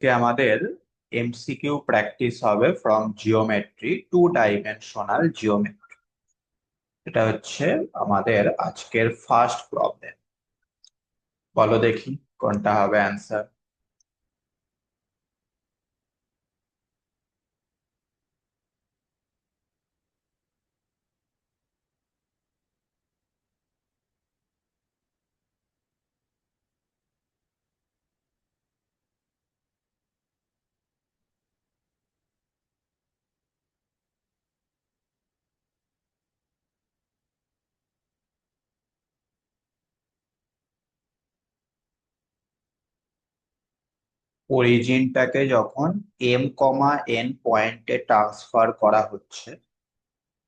আজকে আমাদের MCQ practice হবে ফ্রম জিওমেট্রি, 2 ডাইমেনশনাল জিওমেট্রি। এটা হচ্ছে আমাদের আজকের ফার্স্ট প্রবলেম। বলো দেখি কোনটা হবে অ্যান্সার। অরিজিনটাকে যখন m, n পয়েন্টে ট্রান্সফার করা হচ্ছে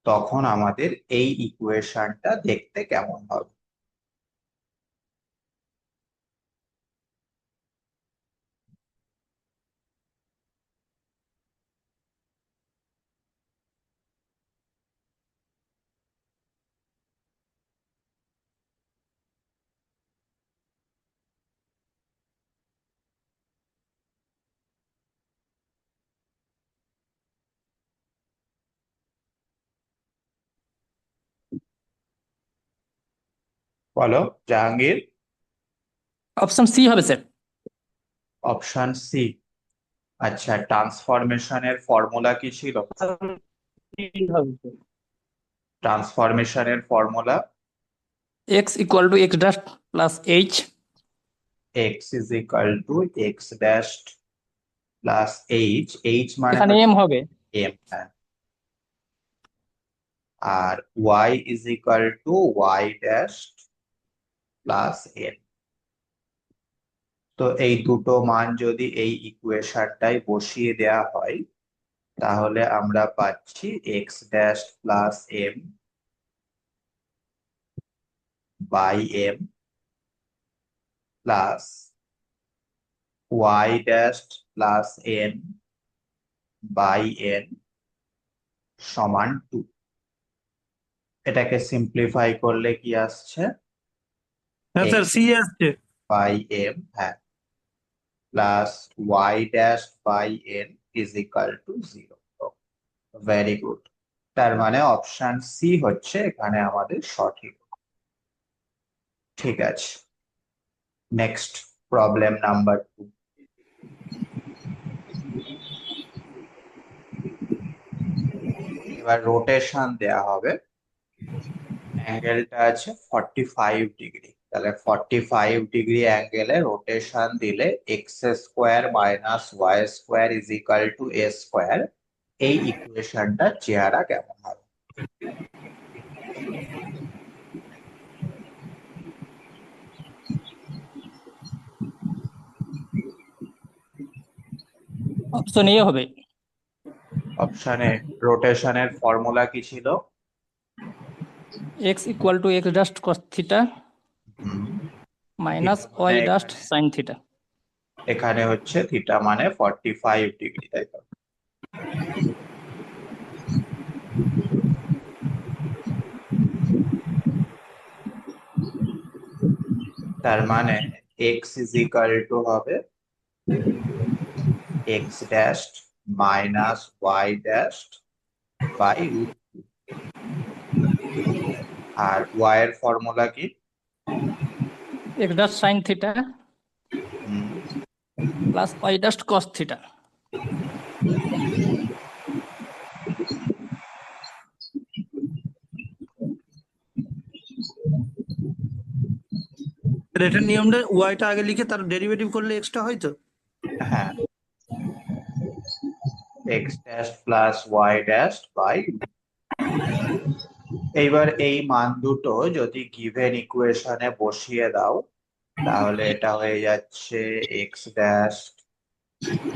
তখন আমাদের এই ইকুয়েশনটা দেখতে কেমন হবে। বলো জাহাঙ্গীর। অপশন সি হবে স্যার। Option C. আচ্ছা, ট্রান্সফরমেশনের ফর্মুলা কি ছিল? ট্রান্সফরমেশনের formula x equal to x dash plus h. x is equal to x dashed plus h মানে এখানে হচ্ছে এম হবে। m, হ্যাঁ। আর y is equal to y dashed plus n। তো এই দুটো মান যদি এই ইকুয়েশনটাই বসিয়ে দেয়া হয় তাহলে আমরা পাচ্ছি x dashed plus m by m plus y dashed plus n by n সমান 2। এটাকে সিম্পলিফাই করলে কি আসছে? হ্যাঁ x স্যার, সি আসছে। by m, হ্যাঁ, plus y dash by n is equal to 0। Very good. তার মানে অপশন সি হচ্ছে এখানে আমাদের সঠিক। ঠিক আছে, নেক্সট প্রবলেম নাম্বার 2। এবার রোটেশন দেয়া হবে। অ্যাঙ্গেলটা আছে 45 ডিগ্রি, তাহলে 45 ডিগ্রি অ্যাঙ্গেলে রোটেশন দিলে X square minus Y square is equal to A square. এই ইকুয়েশনটা চেহারা কেমন হবে? অপশন এ হবে। অপশনে রোটেশনের ফর্মুলা কি ছিল? X equal to x dash cos theta hmm, minus theta Y মানে ড্যাশ এখানে সাইন থিটা। এখানে হচ্ছে থিটা মানে 45 ডিগ্রি, তাই তো? তার মানে এক্স ইজ ইকাল টু হবে x dash minus Y dash by root. আর ওয়াই এর ফর্মুলা কি? X dash sine theta hmm, plus Y dash cos theta. এটার নিয়মটা ওয়াইটা আগে লিখে তার ডেরিভেটিভ করলে এক্সট্রা হয় তো। হ্যাঁ, X dash plus Y dash by. এইবার এই মান দুটো যদি গিভেন ইকুয়েশনে বসিয়ে দাও তাহলে এটা হয়ে যাচ্ছে X dash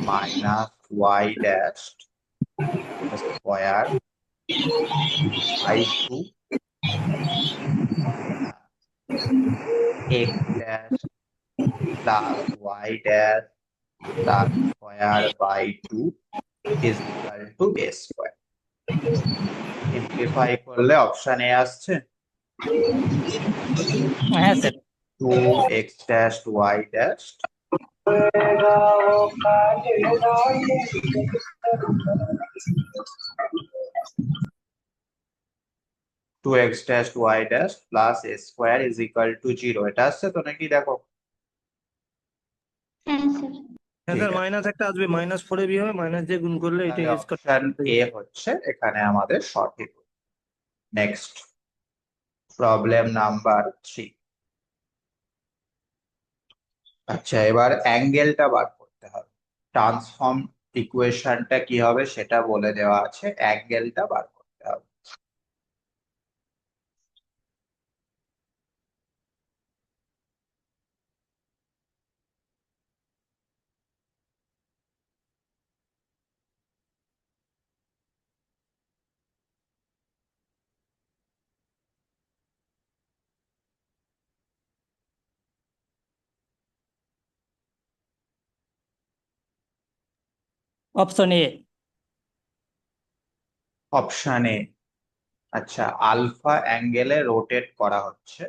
minus Y dash square by 2 X dash plus Y dash plus square by 2 is equal to A square. Simplify করলে অপশন এ আসছে হ্যাঁ sir. 2x dash y dash to x dash Y dash plus A square is equal to 0 এটা আসছে তো নাকি দেখো? হ্যাঁ sir. হ্যাঁ ঠিক স্যার, আছে, মাইনাস একটা আসবে, -4 বি হবে, মাইনাস দিয়ে গুণ করলে এটা তাহলে এস অপশন এ হচ্ছে এখানে আমাদের সঠিক। Next, problem number 3। আচ্ছা, এবার অ্যাঙ্গেলটা বার করতে হবে। ট্রান্সফর্ম ইকুয়েশনটা কি হবে সেটা বলে দেওয়া আছে, অ্যাঙ্গেলটা বার করতে হবে। Option A. Option A. আচ্ছা, আলফা অ্যাঙ্গেলে রোটেট করা হচ্ছে,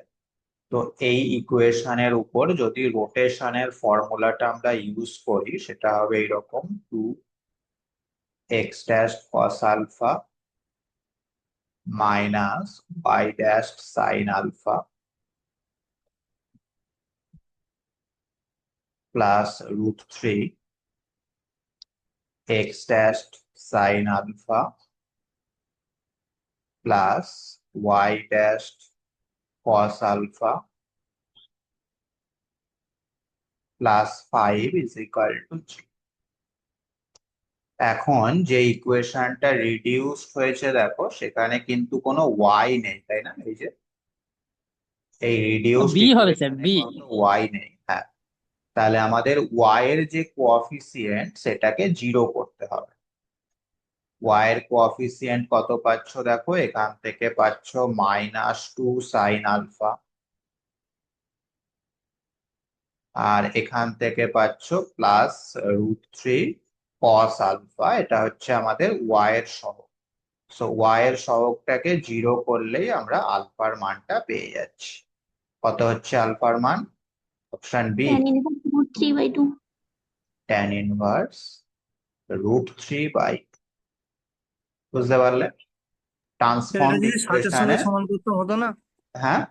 তো এই ইকুয়েশনের উপর যদি রোটেশনের ফর্মুলাটা আমরা ইউজ করি সেটা হবে এরকম, 2x dash cos alpha minus y dash sine alpha plus √3 x dash sine alpha plus y dash cos alpha plus 5 is equal to 0। এখন যে ইকুয়েশনটা রিডিউসড হয়েছে দেখো, সেখানে কিন্তু কোনো y নেই, তাই না? এই যে এই রিডিউসড বি হবে স্যার, ইকুয়েশনে বি। কোনো y নেই, হ্যাঁ। তাহলে আমাদের y এর যে কোঅফিসিয়েন্ট সেটাকে 0 করতে হবে। y এর কোঅফিসিয়েন্ট কত পাচ্ছ দেখো, এখান থেকে পাচ্ছ -2 সাইন আলফা, আর এখান থেকে পাচ্ছ +√3 কস আলফা। এটা হচ্ছে আমাদের y এর সহগ। সো y এর সহগটাকে 0 করলেই আমরা আলফার মানটা পেয়ে যাচ্ছি। কত হচ্ছে আলফার মান? Option B, tan inverse √3/2। tan inverse √3/2। বুঝতে পারলে? স্যার, এটা ট্রান্সফর্মড যদি 7-এর সঙ্গে ইকুয়েশনে, সমান করতে হতো না, হ্যাঁ,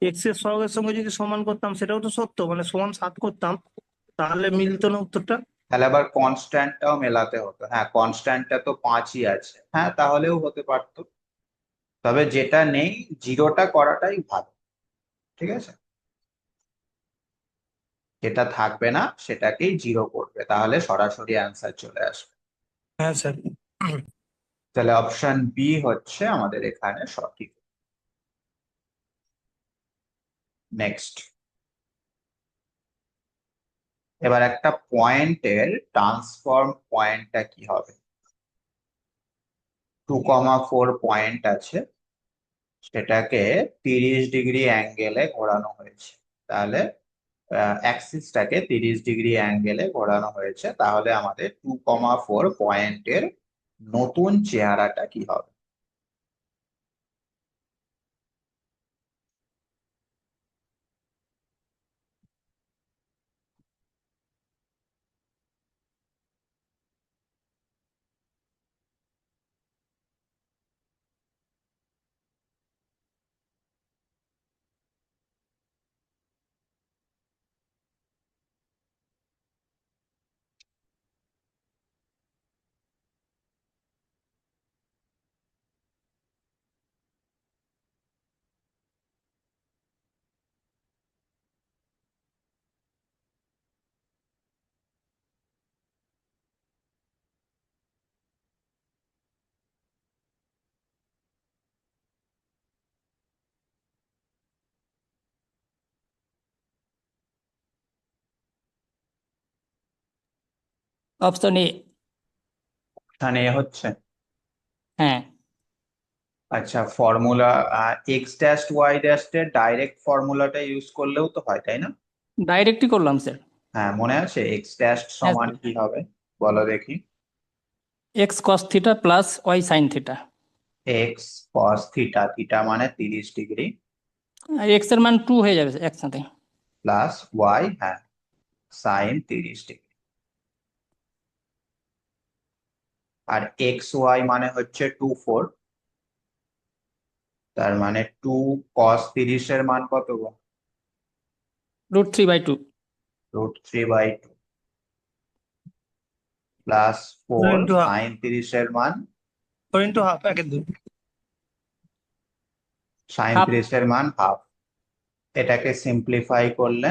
এক্স এর সহগের সঙ্গে যদি সমান করতাম সেটাও তো সত্য, মানে সমান 7 করতাম, তাহলে মিলতো না উত্তরটা? তাহলে আবার কনস্ট্যান্টটাও মেলাতে হতো। হ্যাঁ, কনস্ট্যান্টটা তো 5ই আছে, হ্যাঁ, তাহলেও হতে পারতো। তবে যেটা নেই, 0টা করাটাই ভালো। ঠিক আছে, যেটা থাকবে না সেটাকেই 0 করবে, তাহলে সরাসরি অ্যান্সার চলে আসবে। হ্যাঁ স্যার। তাহলে অপশন বি হচ্ছে আমাদের এখানে সঠিক। নেক্সট, এবার একটা পয়েন্টের ট্রান্সফর্ম পয়েন্টটা কি হবে? 2,4 পয়েন্ট আছে, সেটাকে 30 ডিগ্রি অ্যাঙ্গেলে ঘোরানো হয়েছে। তাহলে অ্যাক্সিসটাকে 30 ডিগ্রি অ্যাঙ্গেলে ঘোরানো হয়েছে, তাহলে আমাদের 2,4 পয়েন্টের নতুন চেহারাটা কি হবে? Option A. এখানে হচ্ছে, হ্যাঁ, আচ্ছা, formula X dash Y dash এর ডাইরেক্ট ফর্মুলাটা ইউজ করলেও তো হয়, তাই না? ডাইরেক্টই করলাম স্যার। হ্যাঁ, মনে আছে এক্স ড্যাশ হ্যাঁ সমান স্যার, কি হবে বলো দেখি? X cos theta plus Y sine theta. X cos theta, theta মানে 30 ডিগ্রি, আর এক্স এর মান 2 হয়ে যাবে একসাথে। প্লাস ওয়াই, হ্যাঁ, সাইন 30 ডিগ্রি। আর এক্স ওয়াই মানে হচ্ছে 2 4, তার মানে 2 cos 30 এর মান কত গো? √3/2 √3/2 প্লাস 4 4 ইন্টু হাফ, সাইন 30 এর মান 4 ইন্টু হাফ, একের দুই। সাইন হাফ 30 এর মান হাফ। এটাকে সিম্পলিফাই করলে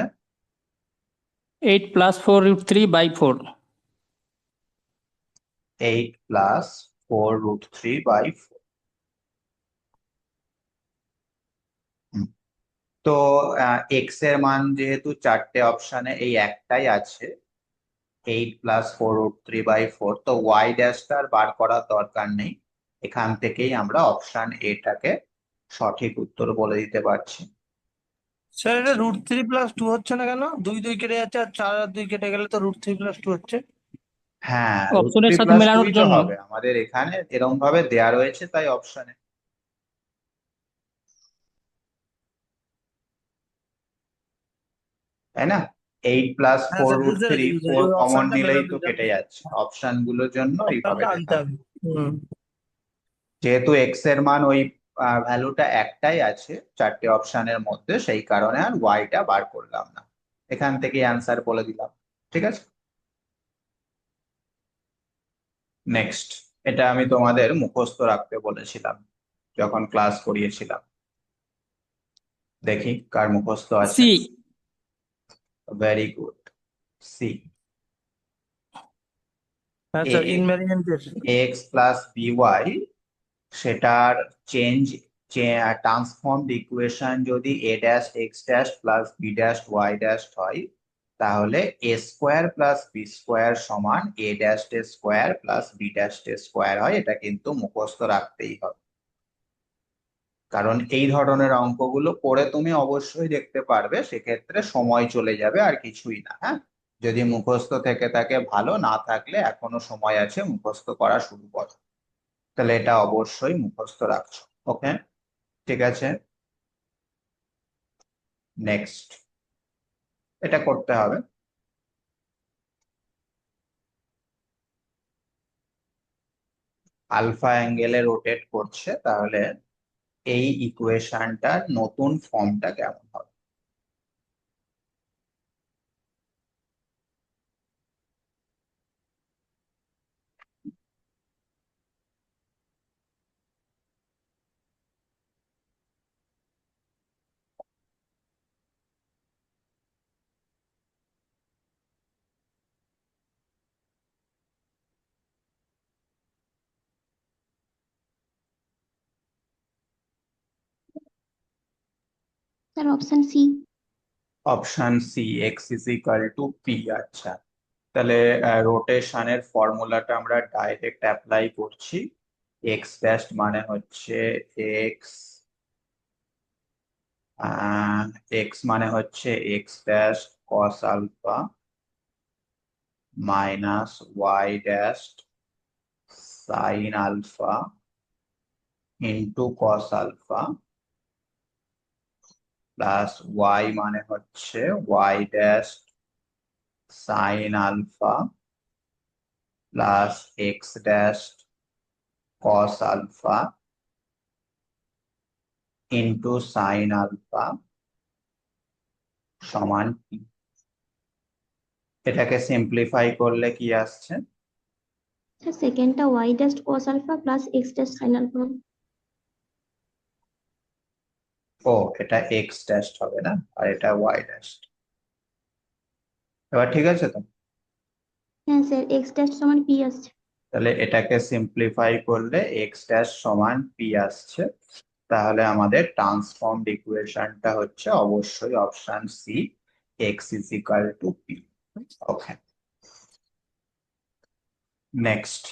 8 + 4 √3/4 8 প্লাস 4 √3/4। তো এক্স এর মান যেহেতু চারটে অপশনে এই একটাই আছে, 8 প্লাস 4 √3/4, তো ওয়াই ড্যাশটা আর বার করার দরকার নেই। এখান থেকেই আমরা অপশন এটাকে সঠিক উত্তর বলে দিতে পারছি। স্যার এটা √3+2 হচ্ছে না কেন? 2 2 কেটে যাচ্ছে, আর 4 আর 2 কেটে গেলে তো √3+2 হচ্ছে। হ্যাঁ, √3 অপশনের সাথে প্লাস মেলানোর 2 তো জন্য। হবে, আমাদের এখানে এরকম ভাবে দেয়া রয়েছে তাই অপশনে, তাই না? 8 প্লাস হ্যাঁ 4 স্যার, বুঝতে √3, পেরেছি, বুঝতে পেরেছি। 4 ওই কমন অপশনটা নিলেই মেলাতে তো যাবে, কেটে যাচ্ছে, অপশন গুলোর জন্য এইভাবে অপশনটা আনতে দেখা। হবে। হুম। যেহেতু এক্স এর মান ওই ভ্যালুটা একটাই আছে চারটে অপশনের মধ্যে, সেই কারণে আর ওয়াইটা বার করলাম না, এখান থেকে অ্যান্সার বলে দিলাম। ঠিক আছে, নেক্সট। এটা আমি তোমাদের মুখস্থ রাখতে বলেছিলাম যখন ক্লাস করিয়েছিলাম। দেখি কার মুখস্থ আছে। সি। Very good, C. হ্যাঁ স্যার, ইনভ্যারিয়েন্টের। এক্স প্লাস বিওয়াই, সেটার চেঞ্জ, ট্রান্সফর্মড ইকুয়েশন যদি a dash x dash plus b dash Y dash হয়, তাহলে a square plus b square সমান a dash square plus b dash square হয়। এটা কিন্তু মুখস্থ রাখতেই হবে, কারণ এই ধরনের অঙ্কগুলো পড়ে তুমি অবশ্যই দেখতে পারবে, সেক্ষেত্রে সময় চলে যাবে আর কিছুই না। হ্যাঁ, যদি মুখস্থ থেকে থাকে ভালো, না থাকলে এখনো সময় আছে, মুখস্থ করা শুরু করো। তাহলে এটা অবশ্যই মুখস্থ রাখছো। ওকে, ঠিক আছে, নেক্সট। এটা করতে হবে। আলফা অ্যাঙ্গেলে রোটেট করছে, তাহলে এই ইকুয়েশনটার নতুন ফর্মটা কেমন হবে? Sir option C. Option C, X is equal to P. আচ্ছা, তাহলে রোটেশনের ফর্মুলাটা আমরা ডাইরেক্ট অ্যাপ্লাই করছি। এক্স ড্যাশ মানে হচ্ছে এক্স, এক্স মানে হচ্ছে x dash cos alpha minus Y dash sine alpha into cos alpha plus Y মানে হচ্ছে Y dash sine alpha plus x dash cos alpha into sine alpha সমান কি? এটাকে সিম্পলিফাই করলে কি আসছে? স্যার সেকেন্ডটা Y dash cos alpha plus x dash sine alpha. ও, এটা এক্স ড্যাশ হবে না, আর এটা ওয়াই ড্যাশ। এবার ঠিক আছে তো? হ্যাঁ স্যার, এক্স ড্যাশ সমান পি আসছে। তাহলে এটাকে সিম্পলিফাই করলে এক্স ড্যাশ সমান পি আসছে। তাহলে আমাদের ট্রান্সফর্মড ইকুয়েশনটা হচ্ছে অবশ্যই option C, X is equal to P. Okay, next.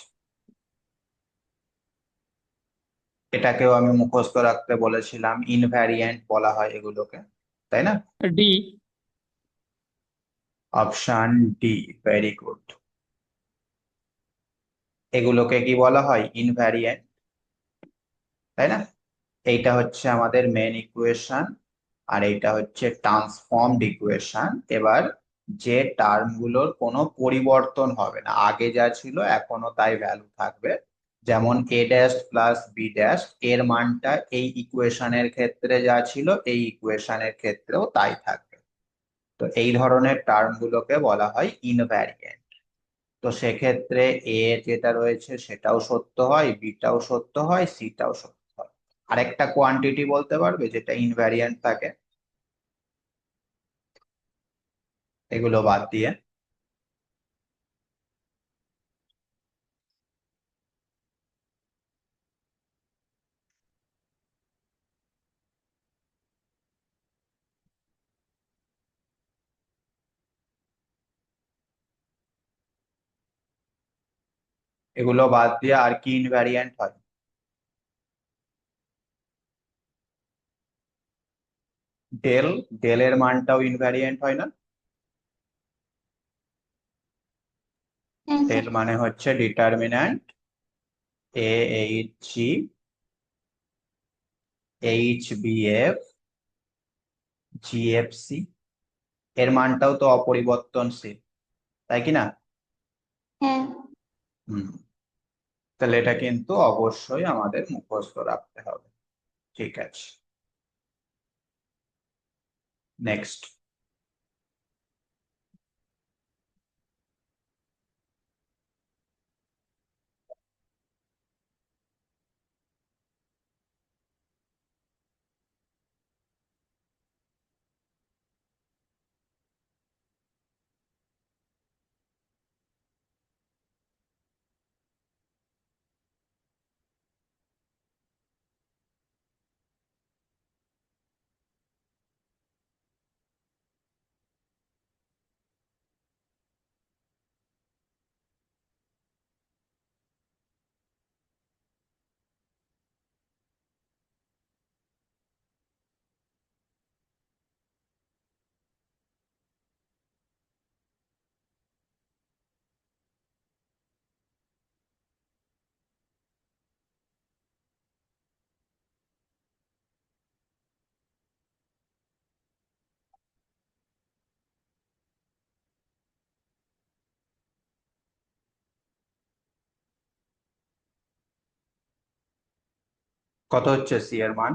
এটাকেও আমি মুখস্থ রাখতে বলেছিলাম, ইনভ্যারিয়েন্ট বলা হয় এগুলোকে, তাই না? D. Option D, very good. এগুলোকে কি বলা হয়? ইনভ্যারিয়েন্ট, তাই না? এইটা হচ্ছে আমাদের মেন ইকুয়েশন, আর এইটা হচ্ছে ট্রান্সফর্মড ইকুয়েশন। এবার যে টার্মগুলোর কোনো পরিবর্তন হবে না, আগে যা ছিল এখনো তাই ভ্যালু থাকবে। যেমন a dash plus b dash এর মানটা এই ইকুয়েশনের ক্ষেত্রে যা ছিল এই ইকুয়েশনের ক্ষেত্রেও তাই থাকবে। তো এই ধরনের টার্মগুলোকে বলা হয় ইনভ্যারিয়েন্ট। তো সেক্ষেত্রে এ যেটা রয়েছে সেটাও সত্য হয়, বিটাও সত্য হয়, সিটাও সত্য হয়। আরেকটা কোয়ান্টিটি বলতে পারবে যেটা ইনভ্যারিয়েন্ট থাকে এগুলো বাদ দিয়ে? এগুলো বাদ দিয়ে আর কি ইনভ্যারিয়েন্ট হয়? ডেল, ডেলের মানটাও ইনভ্যারিয়েন্ট হয় না? হ্যাঁ স্যার। ডেল মানে হচ্ছে determinant A H G H B F G F C, এর মানটাও তো অপরিবর্তনশীল, তাই কি না? হ্যাঁ। হুম, তাহলে এটা কিন্তু অবশ্যই আমাদের মুখস্থ রাখতে হবে। ঠিক আছে, নেক্সট। কত হচ্ছে সি এর মান?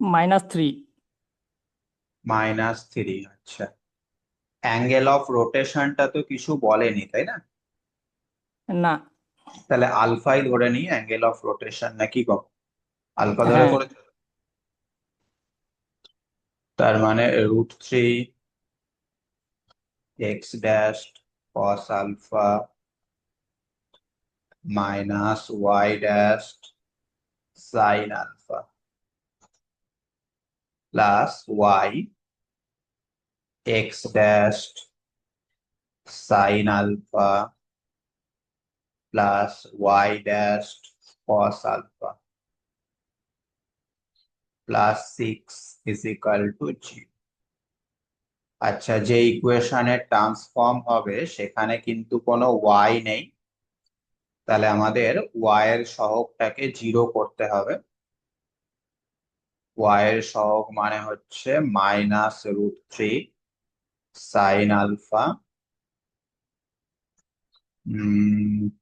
-3। -3। আচ্ছা, অ্যাঙ্গেল অফ রোটেশনটা তো কিছু বলেনি তাই না? না। তাহলে আলফাই ধরে নিই অ্যাঙ্গেল অফ রোটেশন, নাকি কম? আলফা ধরে হ্যাঁ। করেছে, তার মানে √3 X dash cos alpha minus Y dash sine alpha plus Y X dash sine alpha plus Y dash cos alpha plus 6 is equal to 0। আচ্ছা, যে ইকুয়েশনের ট্রান্সফর্ম হবে সেখানে কিন্তু কোনো ওয়াই নেই, তাহলে আমাদের ওয়াই এর সহগটাকে 0 করতে হবে। ওয়াই এর সহগ মানে হচ্ছে -√3 sine alpha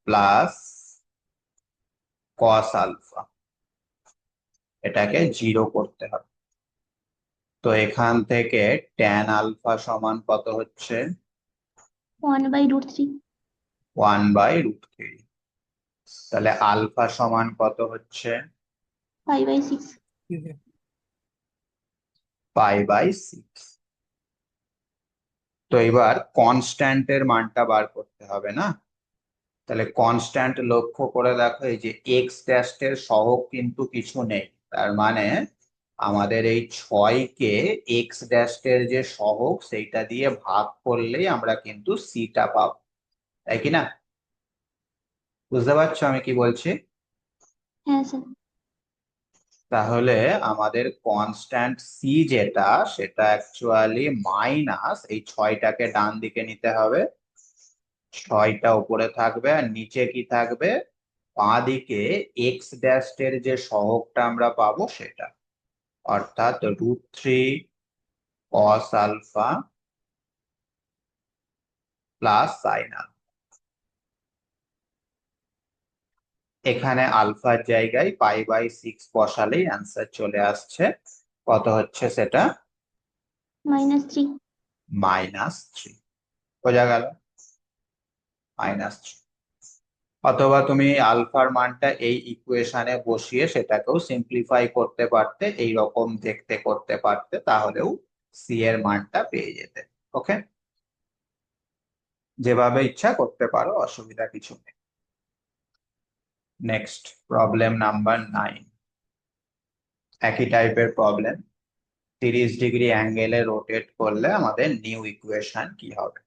plus cos alpha, এটাকে 0 করতে হবে। তো এখান থেকে ট্যান আলফা সমান কত হচ্ছে? 1/√3। 1/√3। তাহলে আলফা সমান কত হচ্ছে? 5/6। 5/6। তো এবার কনস্ট্যান্টের মানটা বার করতে হবে না? তাহলে কনস্ট্যান্ট লক্ষ্য করে দেখো, এই যে এক্স ড্যাশের সহগ কিন্তু কিছু নেই, তার মানে আমাদের এই 6কে এক্স ড্যাশের যে সহগ সেইটা দিয়ে ভাগ করলেই আমরা কিন্তু সিটা পাবো, তাই কি না? বুঝতে পারছো আমি কি বলছি? হ্যাঁ স্যার। তাহলে আমাদের কনস্ট্যান্ট সি যেটা, সেটা অ্যাকচুয়ালি মাইনাস এই 6টাকে ডান দিকে নিতে হবে, 6টা উপরে থাকবে আর নিচে কি থাকবে? বাঁ দিকে এক্স ড্যাশের যে সহগটা আমরা পাবো সেটা, অর্থাৎ √3 cos alpha plus sine alpha. এখানে আলফার জায়গায় π/6 বসালেই অ্যান্সার চলে আসছে। কত হচ্ছে সেটা? -3. -3 বোঝা গেল? -3। অথবা তুমি আলফার মানটা এই ইকুয়েশনে বসিয়ে সেটাকেও সিম্পলিফাই করতে পারতে, এই রকম দেখতে করতে পারতে, তাহলেও সি এর মানটা পেয়ে যেতে। ওকে, যেভাবে ইচ্ছা করতে পারো, অসুবিধা কিছু নেই। Next problem number 9। একই টাইপের প্রবলেম। 30 ডিগ্রি অ্যাঙ্গেলে রোটেট করলে আমাদের নিউ ইকুয়েশন কি হবে?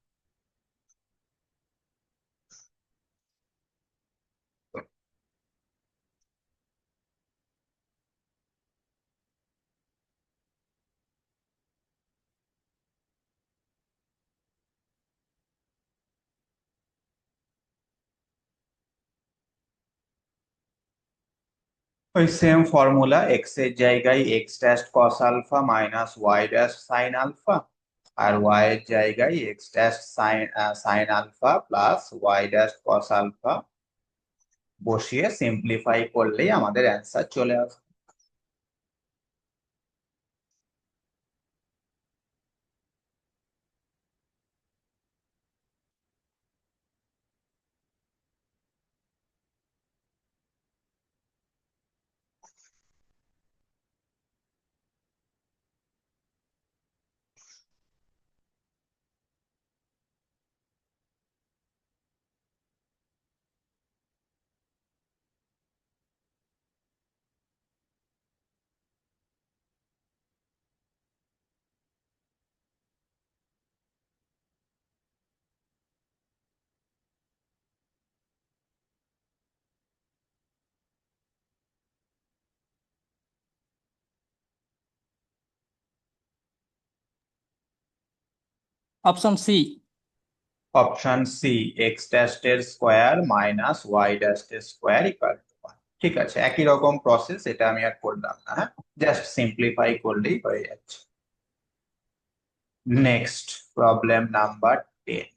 ওই সেম ফর্মুলা, এক্স এর জায়গায় x dash cos alpha minus Y dash sine alpha, আর ওয়াই এর জায়গায় x dash sine alpha plus Y dash cos alpha বসিয়ে সিম্পলিফাই করলেই আমাদের অ্যান্সার চলে আসবে। Option C. Option C, x dash এর স্কোয়ার মাইনাস ওয়াই ড্যাশ এর স্কোয়ার ইকুয়াল টু 1। ঠিক আছে, একই রকম প্রসেস, এটা আমি আর করলাম না, হ্যাঁ, জাস্ট সিম্পলিফাই করলেই হয়ে যাচ্ছে। Next problem number 10।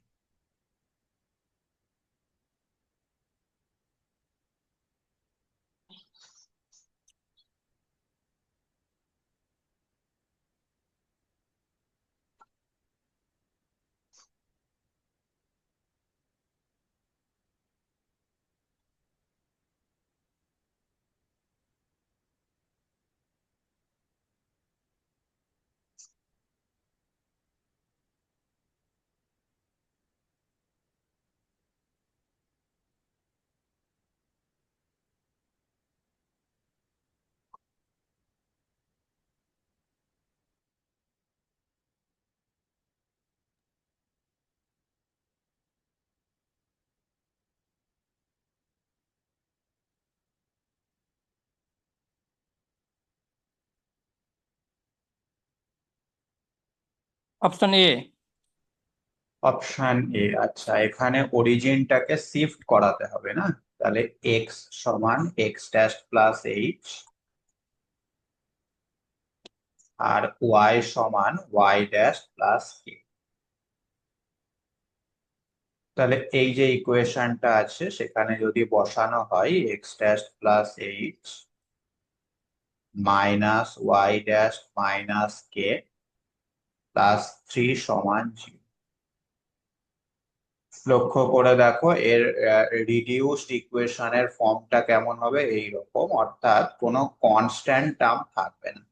Option A. Option A, আচ্ছা, এখানে অরিজিনটাকে শিফট করাতে হবে না? তাহলে এক্স সমান এক্স ড্যাশ প্লাস এইচ, আর ওয়াই সমান ওয়াই ড্যাশ প্লাস কে। তাহলে এই যে ইকুয়েশনটা আছে সেখানে যদি বসানো হয় x dash plus h minus Y dash minus k plus 3 সমান 0। লক্ষ্য করে দেখো এর রিডিউসড ইকুয়েশনের ফর্মটা কেমন হবে, এইরকম, অর্থাৎ কোনো কনস্ট্যান্ট টার্ম থাকবে না।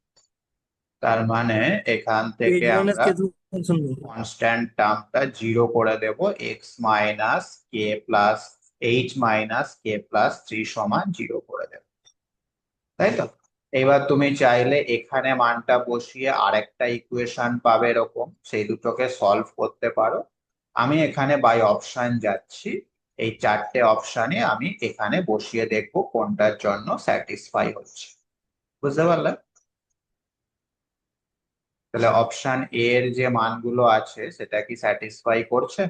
তার মানে এখান থেকে পেজ মাইনাস আমরা কে শুনবো। কনস্ট্যান্ট টার্মটা 0 করে দেব, x minus k plus h minus k plus 3 সমান 0 করে দেব, তাই তো? এবার তুমি চাইলে এখানে মানটা বসিয়ে আরেকটা ইকুয়েশন পাবে এরকম, সেই দুটোকে সলভ করতে পারো। আমি এখানে বাই অপশন যাচ্ছি, এই 4টে অপশনে আমি এখানে বসিয়ে দেখবো কোনটার জন্য স্যাটিসফাই হচ্ছে। বুঝতে পারলে? তাহলে অপশন এ এর যে মানগুলো আছে সেটা কি স্যাটিসফাই করছে?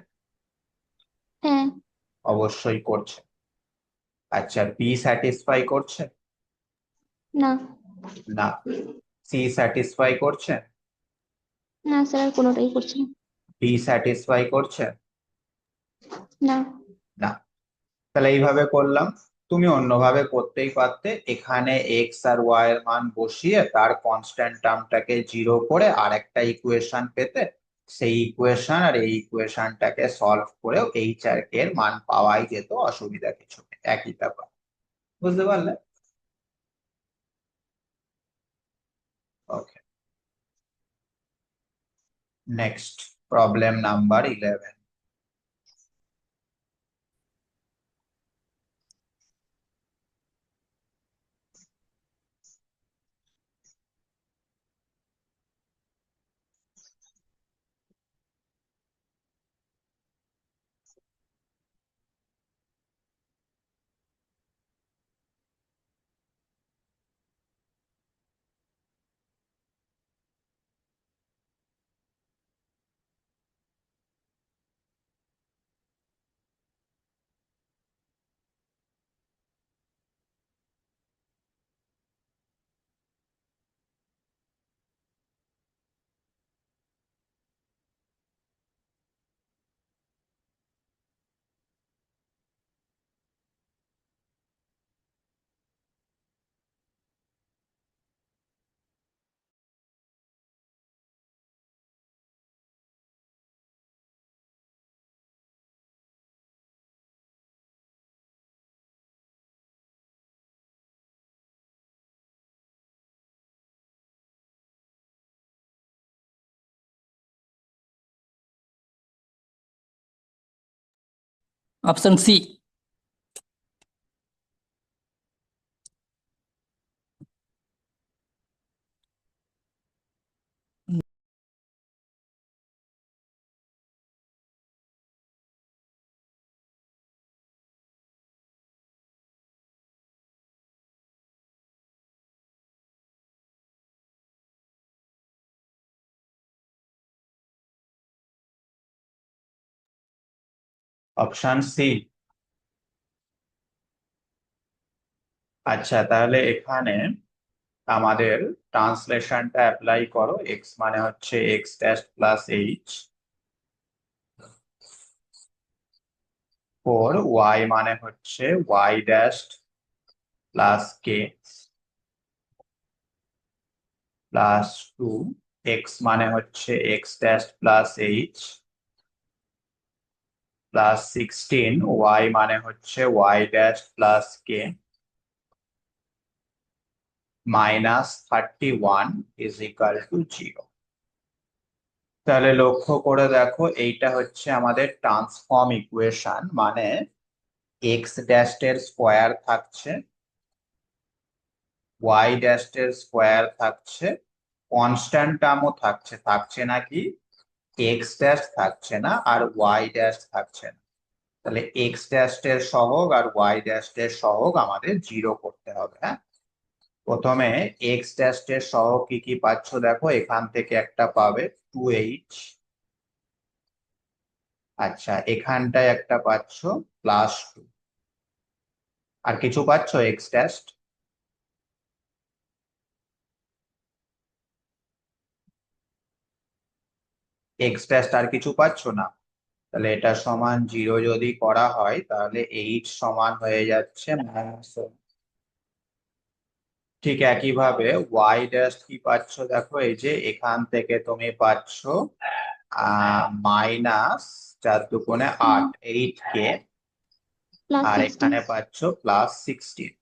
হ্যাঁ। অবশ্যই করছে। আচ্ছা, বি স্যাটিসফাই করছে? না। না। সি স্যাটিসফাই করছে? না স্যার আর কোনোটাই করছে না। ডি স্যাটিসফাই করছে না। না। তাহলে এইভাবে করলাম। তুমি অন্যভাবে করতেই পারতে, এখানে এক্স আর ওয়াই এর মান বসিয়ে তার কনস্ট্যান্ট টার্মটাকে 0 করে আর একটা ইকুয়েশন পেতে, সেই ইকুয়েশন আর এই ইকুয়েশনটাকে সলভ করেও এইচ আর কে এর মান পাওয়াই যেত, অসুবিধা কিছু নেই, একই ব্যাপার। বুঝতে পারলে? Okay, next problem number 11। Option C. Option C. আচ্ছা, তাহলে এখানে আমাদের ট্রান্সলেশনটা অ্যাপ্লাই করো। এক্স মানে হচ্ছে x dash plus h, four y মানে হচ্ছে Y dash plus k, plus two x মানে হচ্ছে x dash plus h, plus 16 y মানে হচ্ছে Y dash plus k, minus 31 is equal to 0। তাহলে লক্ষ্য করে দেখো, এইটা হচ্ছে আমাদের ট্রান্সফর্ম ইকুয়েশন, মানে এক্স ড্যাশ এর স্কোয়ার থাকছে, ওয়াই ড্যাশ এর স্কোয়ার থাকছে, কনস্ট্যান্ট টার্মও থাকছে, থাকছে নাকি এক্স ড্যাশ থাকছে না আর ওয়াই ড্যাশ থাকছে না। তাহলে এক্স ড্যাশ এর সহগ আর ওয়াই ড্যাশ এর সহগ আমাদের 0 করতে হবে। হ্যাঁ, প্রথমে এক্স ড্যাশ এর সহগ কি কি পাচ্ছ দেখো, এখান থেকে একটা পাবে 2h। আচ্ছা, এখানটায় একটা পাচ্ছ +2। আর কিছু পাচ্ছ এক্স ড্যাশ? এক্স ড্যাশ আর কিছু পাচ্ছ না? তাহলে এটা সমান 0 যদি করা হয়, তাহলে এইচ সমান হয়ে যাচ্ছে -1। ঠিক একইভাবে ওয়াই ড্যাশ কি পাচ্ছ দেখো, এই যে এখান থেকে তুমি পাচ্ছ -4×8 8k, প্লাস আর 16। এখানে পাচ্ছ +16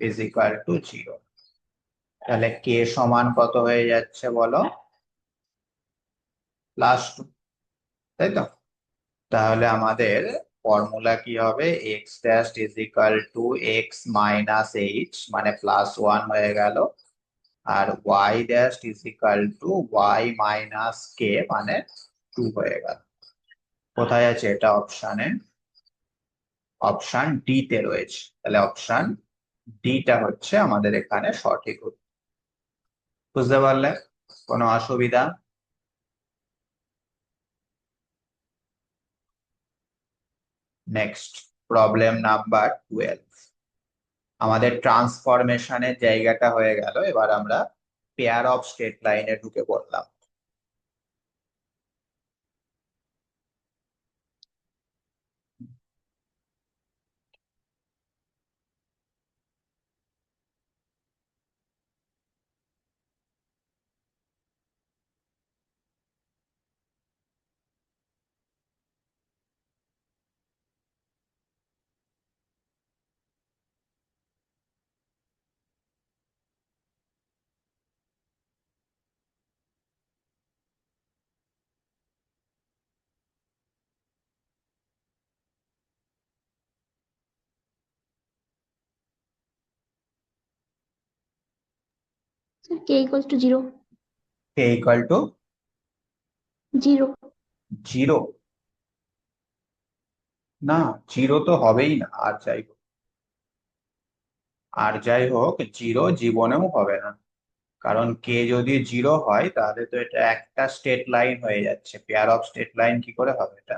ইজ ইকুয়াল টু 0। তাহলে কে সমান কত হয়ে যাচ্ছে বলো? +2, তাই তো? তাহলে আমাদের ফর্মুলা কি হবে? X dash is equal to x minus h, মানে +1 হয়ে গেল, আর y dash is equal to y minus k, মানে 2 হয়ে গেল। কোথায় আছে এটা? অপশানে, অপশান ডি তে রয়েছে। তাহলে অপশান ডিটা হচ্ছে আমাদের এখানে সঠিক উত্তর। বুঝতে পারলে? কোনো অসুবিধা? Next problem number 12। আমাদের ট্রান্সফরমেশনের জায়গাটা হয়ে গেল, এবার আমরা পেয়ার অফ স্ট্রেট লাইনে ঢুকে পড়লাম। Sir, k equals to 0. k equal to 0. 0? না, 0 তো হবেই না। আর যাই হোক 0 জীবনেও হবে না, কারণ কে যদি 0 হয় তাহলে তো এটা একটা স্টেট লাইন হয়ে যাচ্ছে, পেয়ার অফ স্টেট লাইন কি করে হবে এটা,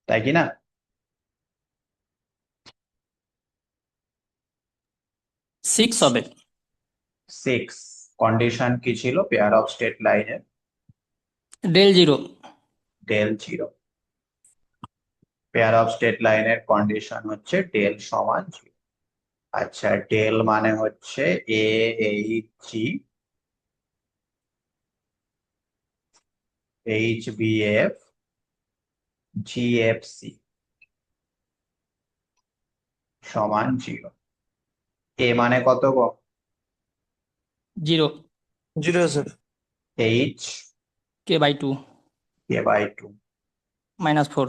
তাই কি না? 6 হবে। 6 কন্ডিশন কি ছিল পেয়ার অফ স্টেট লাইনের? Del 0। Del 0। Pair of straight লাইনের কন্ডিশন হচ্ছে ডেল সমান 0। আচ্ছা, ডেল মানে হচ্ছে a H G H B F G F c সমান 0। এ মানে কত গো? 0। 0 sir. H k/2 k by 2, -4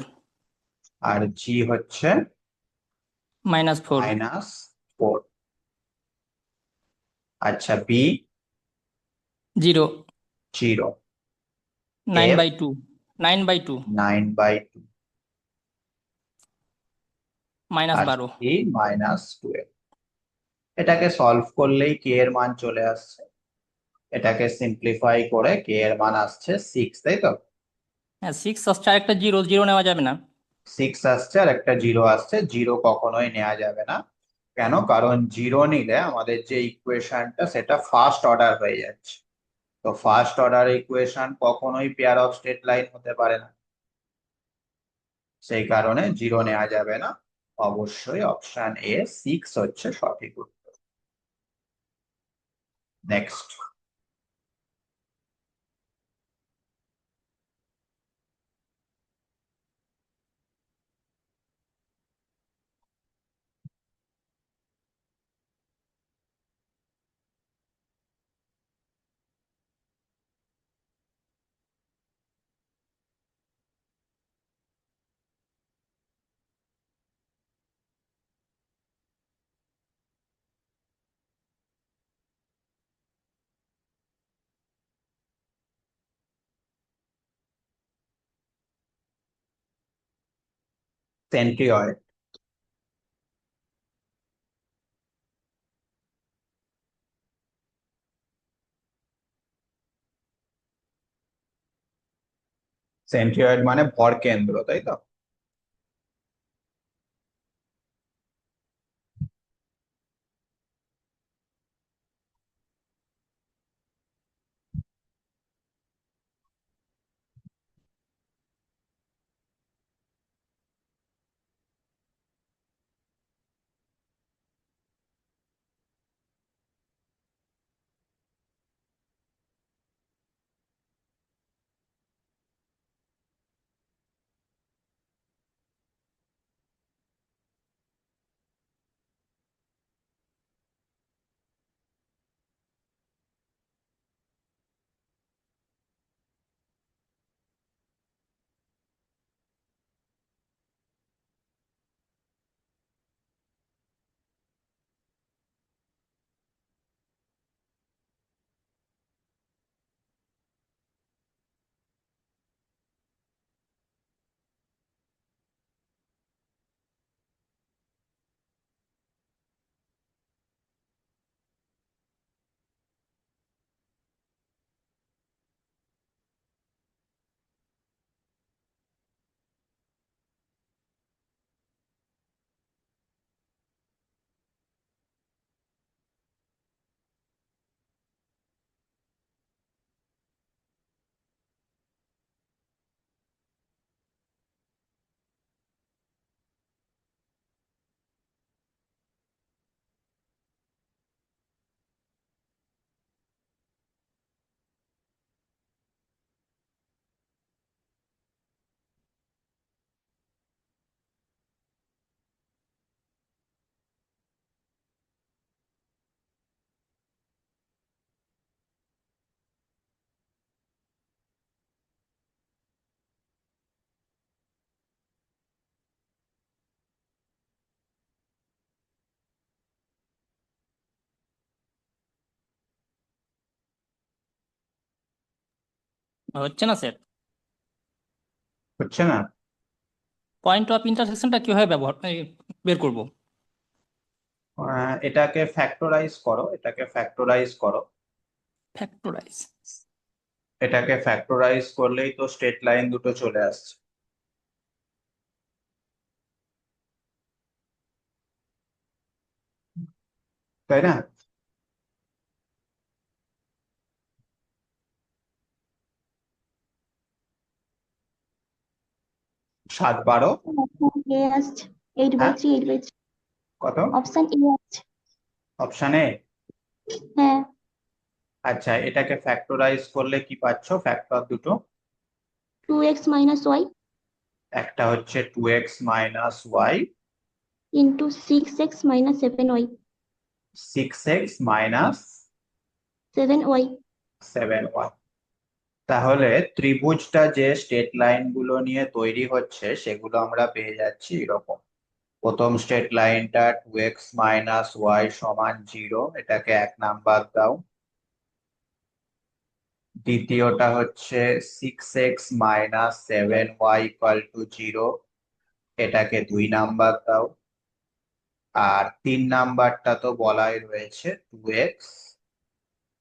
আর জি হচ্ছে -4 -4। আচ্ছা, বি 0 0, এফ 9/2 9/2 9/2, আর -12 সি -12। এটাকে সলভ করলেই কে এর মান চলে আসছে। এটাকে সিম্পলিফাই করে কে এর মান আসছে 6, তাই তো? হ্যাঁ 6 আসছে, আর একটা 0 0 নেওয়া যাবে না। 6 আসছে আর একটা 0 আসছে, 0 কখনোই নেওয়া যাবে না। কেন? কারণ 0 নিলে আমাদের যে ইকুয়েশনটা সেটা ফার্স্ট অর্ডার হয়ে যাচ্ছে। তো ফার্স্ট অর্ডার ইকুয়েশন কখনোই পেয়ার অফ স্টেট লাইন হতে পারে না, সেই কারণে 0 নেওয়া যাবে না। অবশ্যই অপশন এ 6 হচ্ছে সঠিক উত্তর। নেক্সট। সেন্ট্রিওয়েড। সেন্ট্রিওয়েড মানে ভর কেন্দ্র, তাই তো? হচ্ছে না স্যার। হচ্ছে না? পয়েন্ট অফ ইন্টারসেকশনটা কিভাবে বের করব? এটাকে ফ্যাক্টরাইজ করো, এটাকে ফ্যাক্টরাইজ করো। ফ্যাক্টরাইজ। এটাকে ফ্যাক্টরাইজ করলেই তো স্ট্রেট লাইন দুটো চলে আসছে, তাই না? সাত বারো, অপশন এ আসছে 8/3 8/3 কত? অপশন এ আসছে। Option A. হ্যাঁ, আচ্ছা, এটাকে ফ্যাক্টরাইজ করলে কি পাচ্ছ? ফ্যাক্টর দুটো, 2x - y একটা হচ্ছে 2x - y, into 6x - 7y 6x - 7y 7y। তাহলে ত্রিভুজটা যে স্ট্রেট লাইন গুলো নিয়ে তৈরি হচ্ছে সেগুলো আমরা পেয়ে যাচ্ছি এরকম। প্রথম স্ট্রেট লাইনটা 2x - y সমান 0, এটাকে 1 নাম্বার দাও। দ্বিতীয়টা হচ্ছে 6x - 7y = 0, এটাকে 2 নাম্বার দাও। আর 3 নাম্বারটা তো বলাই রয়েছে 2x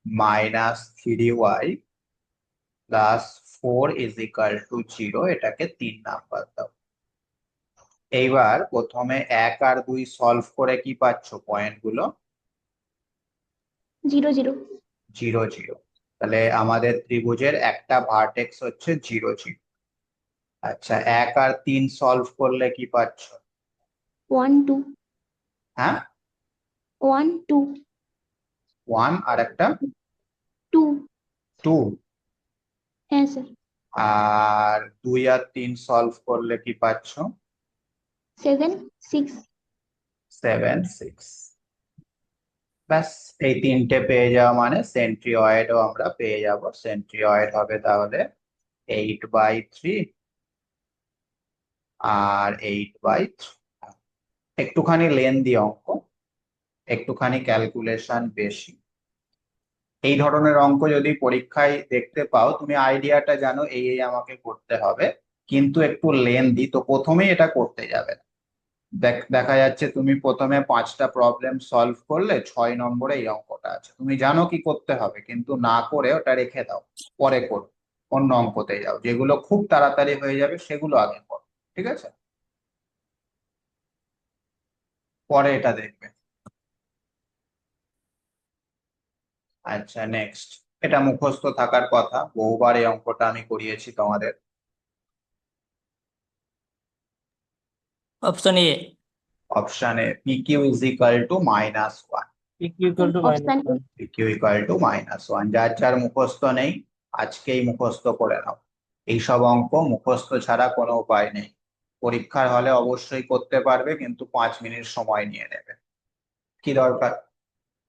- 3y + 4 = 0, এটাকে 3 নাম্বার দাও। এইবার প্রথমে 1 আর 2 সলভ করে কি পাচ্ছ পয়েন্টগুলো? 0 0 0 0। তাহলে আমাদের ত্রিভুজের একটা ভার্টেক্স হচ্ছে 0 0। আচ্ছা, 1 আর 3 সলভ করলে কি পাচ্ছ? 1 2 হ্যাঁ, 1 2 1 আর একটা 2 2। হ্যাঁ স্যার। আর 2 আর 3 সলভ করলে কি পাচ্ছ? 7 6 7 6। ব্যাস, এই তিনটে পেয়ে যাওয়া মানে সেন্ট্রিওয়েডও আমরা পেয়ে যাব। সেন্ট্রিওয়েড হবে তাহলে 8/3 আর 8/3। একটুখানি লেন্দি অঙ্ক, একটুখানি ক্যালকুলেশন বেশি। এই ধরনের অঙ্ক যদি পরীক্ষায় দেখতে পাও, তুমি আইডিয়াটা জানো এই এই আমাকে করতে হবে, কিন্তু একটু লেন্দি, তো প্রথমেই এটা করতে যাবে না। দেখা যাচ্ছে তুমি প্রথমে 5টা প্রবলেম সলভ করলে, 6 নম্বরে এই অঙ্কটা আছে, তুমি জানো কি করতে হবে, কিন্তু না করে ওটা রেখে দাও, পরে করো। অন্য অঙ্কতে যাও, যেগুলো খুব তাড়াতাড়ি হয়ে যাবে সেগুলো আগে করো, ঠিক আছে? পরে এটা দেখবে। আচ্ছা, নেক্সট। এটা মুখস্থ থাকার কথা, বহুবার এই অঙ্কটা আমি করিয়েছি তোমাদের। Option A. Option A PQ = -1। Option A PQ = -1। যার যার মুখস্থ নেই আজকেই মুখস্থ করে নাও। এইসব অঙ্ক মুখস্থ ছাড়া কোনো উপায় নেই। পরীক্ষার হলে অবশ্যই করতে পারবে, কিন্তু 5 মিনিট সময় নিয়ে নেবে। কি দরকার?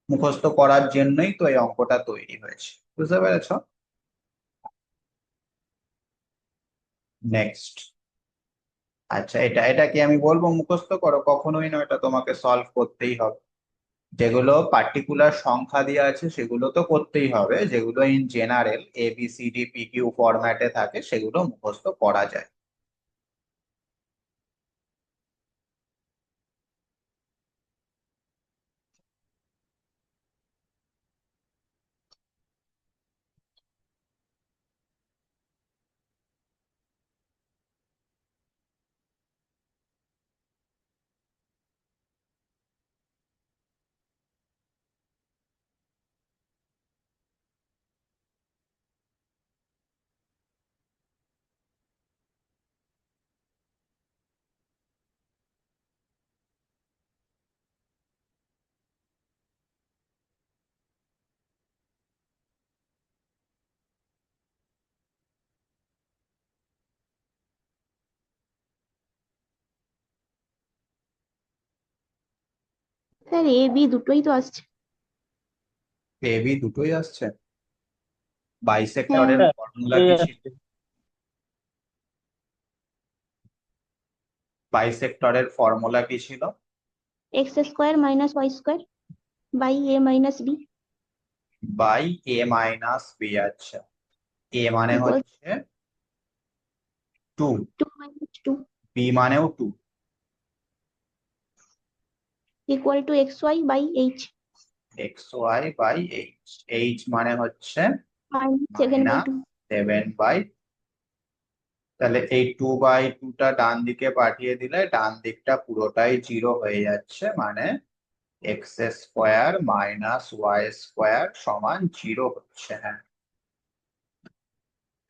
মুখস্থ করার জন্যই তো এই অঙ্কটা তৈরি হয়েছে, বুঝতে পেরেছ? নেক্সট। আচ্ছা, এটা এটা কি আমি বলবো মুখস্থ করো? কখনোই না, এটা তোমাকে সলভ করতেই হবে। যেগুলো পার্টিকুলার সংখ্যা দিয়ে আছে সেগুলো তো করতেই হবে, যেগুলো ইন জেনারেল ABCD PQ ফরম্যাটে থাকে সেগুলো মুখস্থ করা যায়। স্যার এ বি দুটোই তো আসছে। AB দুটোই আসছে। হ্যাঁ বাইসেক্টরের ফর্মুলা কি ছিল? বাইসেক্টরের ফর্মুলা কি ছিল? x² - y² / a - b by A - B। আচ্ছা, এ মানে equals হচ্ছে 2, 2 minus 2 বি মানেও 2, equal to xy by h x y by h, h মানে হচ্ছে minus 7 by মাইনাস 2. 7/, তাহলে এই 2/2টা ডান দিকে পাঠিয়ে দিলে ডান দিকটা পুরোটাই 0 হয়ে যাচ্ছে, মানে x square minus Y square সমান 0 হচ্ছে। হ্যাঁ,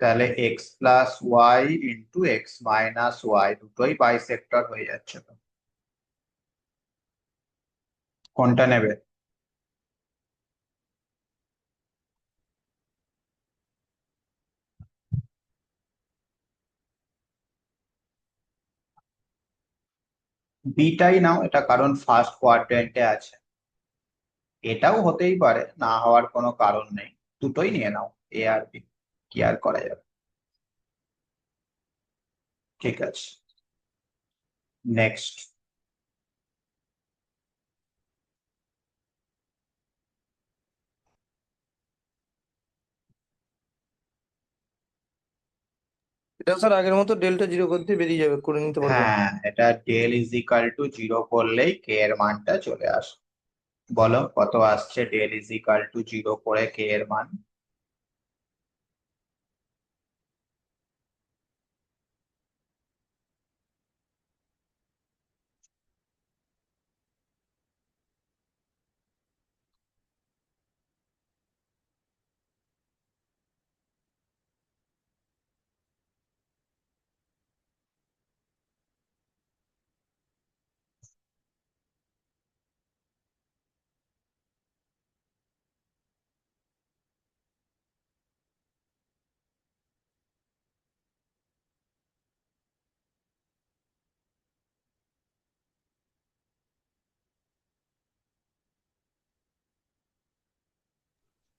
তাহলে x plus y into x minus y দুটোই বাইসেক্টর হয়ে যাচ্ছে। তো কোনটা নেবে? বিটাই নাও, এটা কারণ ফার্স্ট কোয়াড্রেন্টে আছে। এটাও হতেই পারে, না হওয়ার কোনো কারণ নেই, দুটোই নিয়ে নাও, এ আর বি, কি আর করা যাবে। ঠিক আছে, নেক্সট। এটা স্যার আগের মতো ডেল্টা জিরো করতে বেরিয়ে যাবে, করে নিতে পারবো। হ্যাঁ, এটা ডেল ইজ ইকাল টু 0 করলেই কে এর মানটা চলে আসে। বলো কত আসছে ডেল ইজ ইকাল টু 0 করে কে এর মান?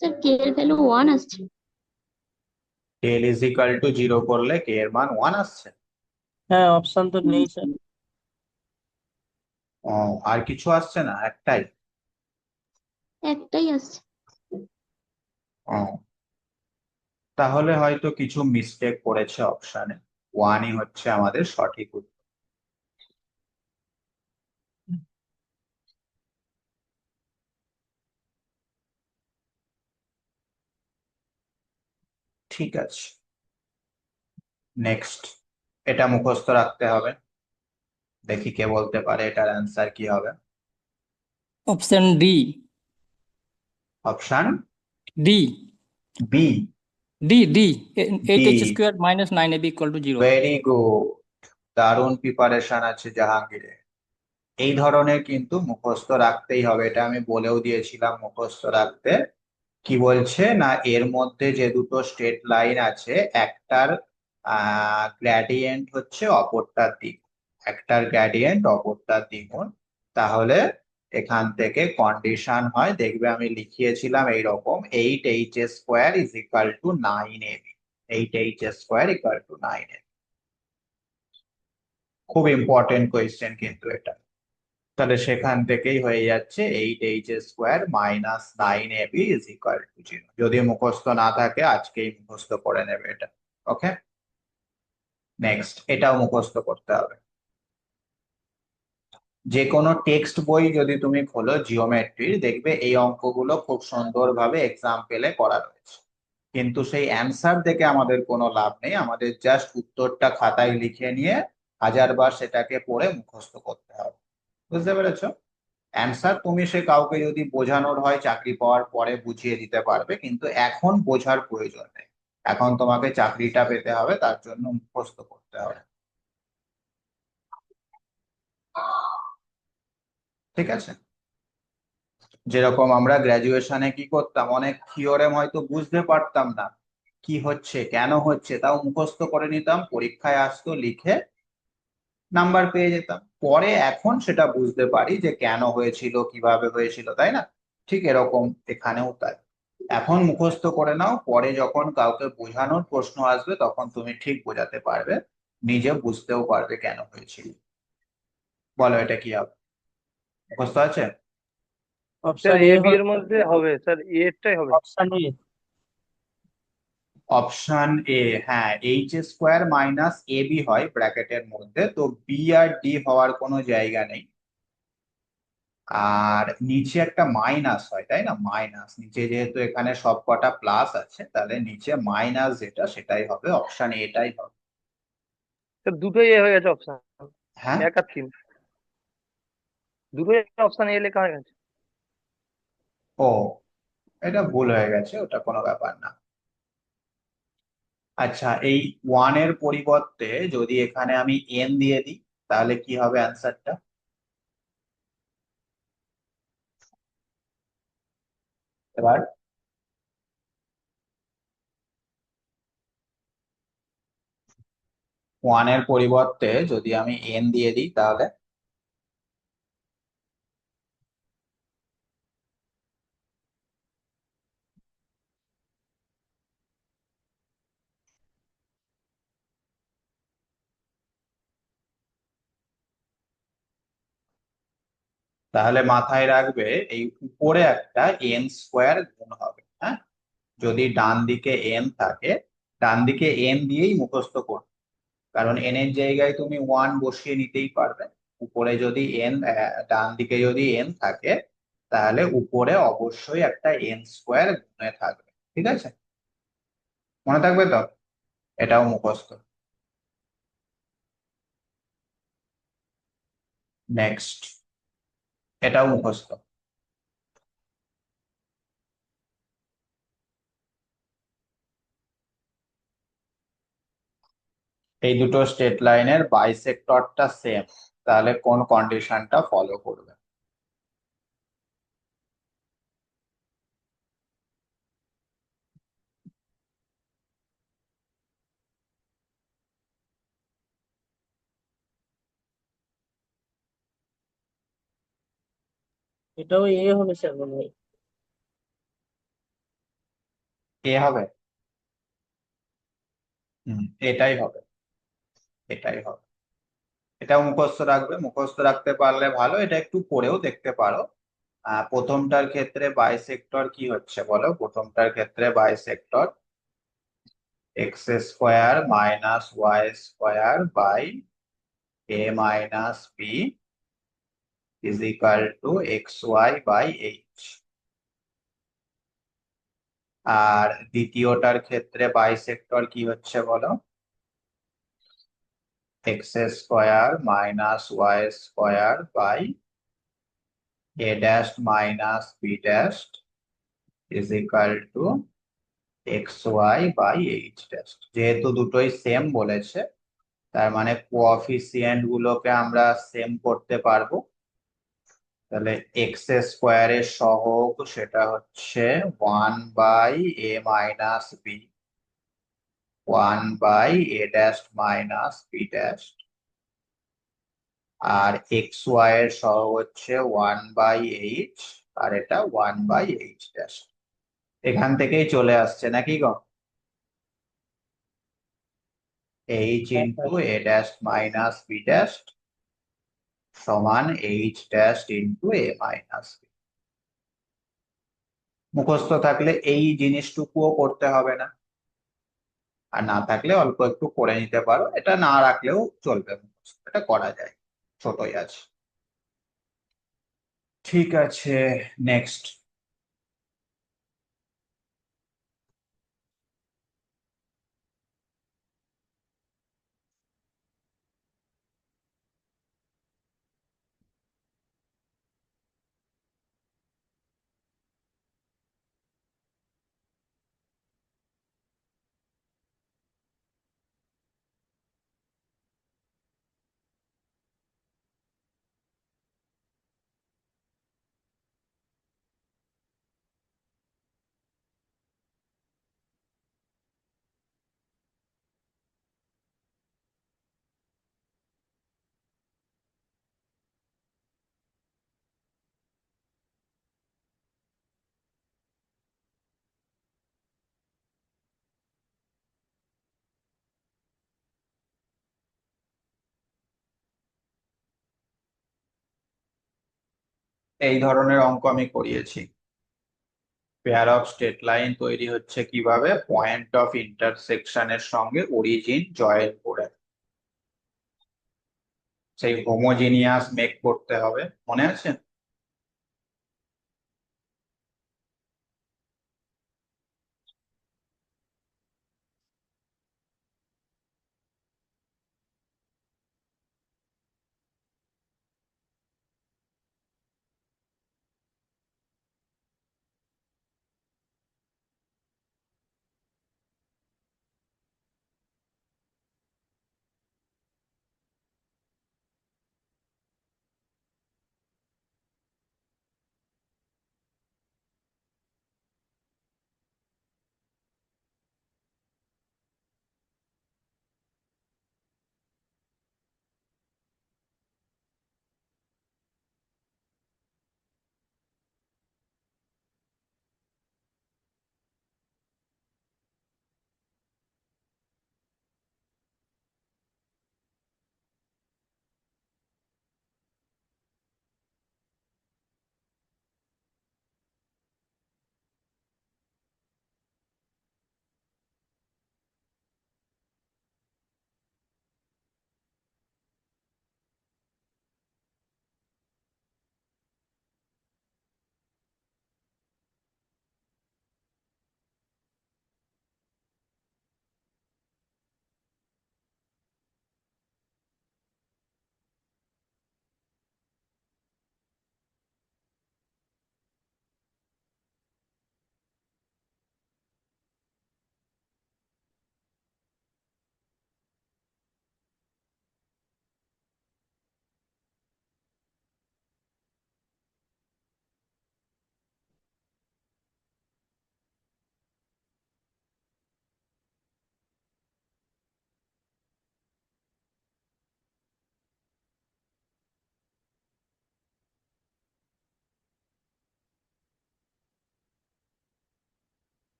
স্যার k এর ভ্যালু 1 আসছে। ডেল ইজ ইকাল টু 0 করলে কে এর মান 1 আসছে। হ্যাঁ, অপশন তো নেই স্যার। ও, আর কিছু আসছে না, একটাই? একটাই আসছে। ও, তাহলে হয়তো কিছু মিস্টেক করেছে অপশানে, 1ই হচ্ছে আমাদের সঠিক উত্তর। ঠিক আছে, নেক্সট। এটা মুখস্থ রাখতে হবে, দেখি কে বলতে পারে এটার অ্যান্সার কি হবে। Option D. Option D. B. D D. D, 8h² minus 9ab equal to 0. Very good, দারুণ প্রিপারেশন আছে জাহাঙ্গীরে। এই ধরনের কিন্তু মুখস্থ রাখতেই হবে, এটা আমি বলেও দিয়েছিলাম মুখস্থ রাখতে। কি বলছে না, এর মধ্যে যে দুটো স্ট্রেট লাইন আছে, একটার গ্র্যাডিয়েন্ট হচ্ছে অপরটার দিক, একটার গ্র্যাডিয়েন্ট অপরটার দ্বিগুণ। তাহলে এখান থেকে কন্ডিশন হয়, দেখবে আমি লিখিয়েছিলাম এইরকম, 8h² is equal two 9ab, 8h² equal to 9ab। খুব ইম্পর্টেন্ট কোয়েশ্চেন কিন্তু এটা। তাহলে সেখান থেকেই হয়ে যাচ্ছে 8h² minus 9ab is equal to 0। যদি মুখস্থ না থাকে আজকেই মুখস্থ করে নেবে এটা। ওকে, নেক্সট, এটাও মুখস্থ করতে হবে। যে কোনো টেক্সট বই যদি তুমি খোলো জিওমেট্রির, দেখবে এই অঙ্কগুলো খুব সুন্দরভাবে এক্সাম্পলে করা রয়েছে, কিন্তু সেই অ্যান্সার দেখে আমাদের কোনো লাভ নেই, আমাদের জাস্ট উত্তরটা খাতায় লিখে নিয়ে হাজারবার সেটাকে পড়ে মুখস্থ করতে হবে। বুঝতে পেরেছো? অ্যান্সার তুমি সে কাউকে যদি বোঝানোর হয় চাকরি পাওয়ার পরে বুঝিয়ে দিতে পারবে, কিন্তু এখন বোঝার প্রয়োজন নেই, এখন তোমাকে চাকরিটা পেতে হবে, তার জন্য মুখস্থ করতে হবে। ঠিক আছে, যেরকম আমরা গ্র্যাজুয়েশনে কি করতাম, অনেক থিওরেম হয়তো বুঝতে পারতাম না, কি হচ্ছে কেন হচ্ছে, তাও মুখস্থ করে নিতাম, পরীক্ষায় আসতো, লিখে নাম্বার পেয়ে যেতাম। পরে এখন সেটা বুঝতে পারি যে কেন হয়েছিল, কিভাবে হয়েছিল, তাই না? ঠিক এরকম এখানেও তাই। এখন মুখস্থ করে নাও, পরে যখন কাউকে বোঝানোর প্রশ্ন আসবে তখন তুমি ঠিক বোঝাতে পারবে, নিজে বুঝতেও পারবে কেন হয়েছিল। বলো এটা কি হবে? মুখস্থ আছে? অপশন এ বি এর মধ্যে হবে স্যার, এ এরটাই হবে। Option A. অপশন এ, হ্যাঁ, H square minus A B হয় ব্র্যাকেটের মধ্যে, তো বি আর ডি হওয়ার কোনো জায়গা নেই। আর নিচে একটা মাইনাস হয়, তাই না? মাইনাস নিচে, যেহেতু এখানে সব কটা প্লাস আছে, তাহলে নিচে মাইনাস যেটা সেটাই হবে, অপশন এটাই হবে। তো দুটোই এ হয়ে গেছে অপশন, হ্যাঁ, 1 আর 3 দুটোই অপশন এ লেখা হয়ে গেছে। ও, এটা ভুল হয়ে গেছে, ওটা কোনো ব্যাপার না। আচ্ছা, এই ওয়ান এর পরিবর্তে যদি এখানে আমি এন দিয়ে দিই, তাহলে কি হবে অ্যান্সারটা? এবার ওয়ান এর পরিবর্তে যদি আমি এন দিয়ে দিই, তাহলে তাহলে মাথায় রাখবে এই উপরে একটা এন স্কোয়ার গুণ হবে, হ্যাঁ? যদি ডান দিকে এন থাকে, ডান দিকে এন দিয়েই মুখস্থ করবে, কারণ এন এর জায়গায় তুমি ওয়ান বসিয়ে নিতেই পারবে। উপরে যদি এন, ডান দিকে যদি এন থাকে, তাহলে উপরে অবশ্যই একটা এন স্কোয়ার গুণে থাকবে। ঠিক আছে, মনে থাকবে তো? এটাও মুখস্থ। নেক্সট, এটাও মুখস্থ। এই দুটো স্ট্রেট লাইনের বাইসেক্টরটা সেম, তাহলে কোন কন্ডিশনটা ফলো করবে? এটাও এ হবে স্যার মনে হয়। এ হবে। হুম, এটাই হবে, এটাই হবে। এটাও মুখস্থ রাখবে, মুখস্থ রাখতে পারলে ভালো, এটা একটু পড়েও দেখতে পারো। প্রথমটার ক্ষেত্রে বাইসেক্টর কি হচ্ছে বলো? প্রথমটার ক্ষেত্রে bisector x square minus Y square by a minus b is equal to x y by h. আর দ্বিতীয়টার ক্ষেত্রে বাইসেক্টর কি হচ্ছে বলো? X square minus Y square by a dash minus b dash is equal to x y by h dash. যেহেতু দুটোই same বলেছে, তার মানে কোঅফিসিয়েন্ট গুলোকে আমরা সেম করতে পারবো। তাহলে এক্স স্কোয়ারের সহগ সেটা হচ্ছে one by a minus b, one by a dash minus b dash. আর এক্স ওয়াই এর সহগ হচ্ছে ওয়ান বাই এইচ, আর এটা ওয়ান বাই এইচ ড্যাশ। এখান থেকেই চলে আসছে নাকি গো? এইচ ইন্টু এ ড্যাশ মাইনাস বি ড্যাশ সমান এইচ ড্যাশ ইন্টু এ মাইনাস বি। মুখস্থ থাকলে এই জিনিসটুকুও করতে হবে না, আর না থাকলে অল্প একটু করে নিতে পারো, এটা না রাখলেও চলবে, মুখস্থ এটা করা যায়, ছোটই আছে। ঠিক আছে, নেক্সট। এই ধরনের অঙ্ক আমি করিয়েছি। পেয়ার অফ স্ট্রেট লাইন তৈরি হচ্ছে কিভাবে, পয়েন্ট অফ ইন্টারসেকশনের সঙ্গে অরিজিন জয়েন করে সেই হোমোজিনিয়াস মেক করতে হবে, মনে আছে?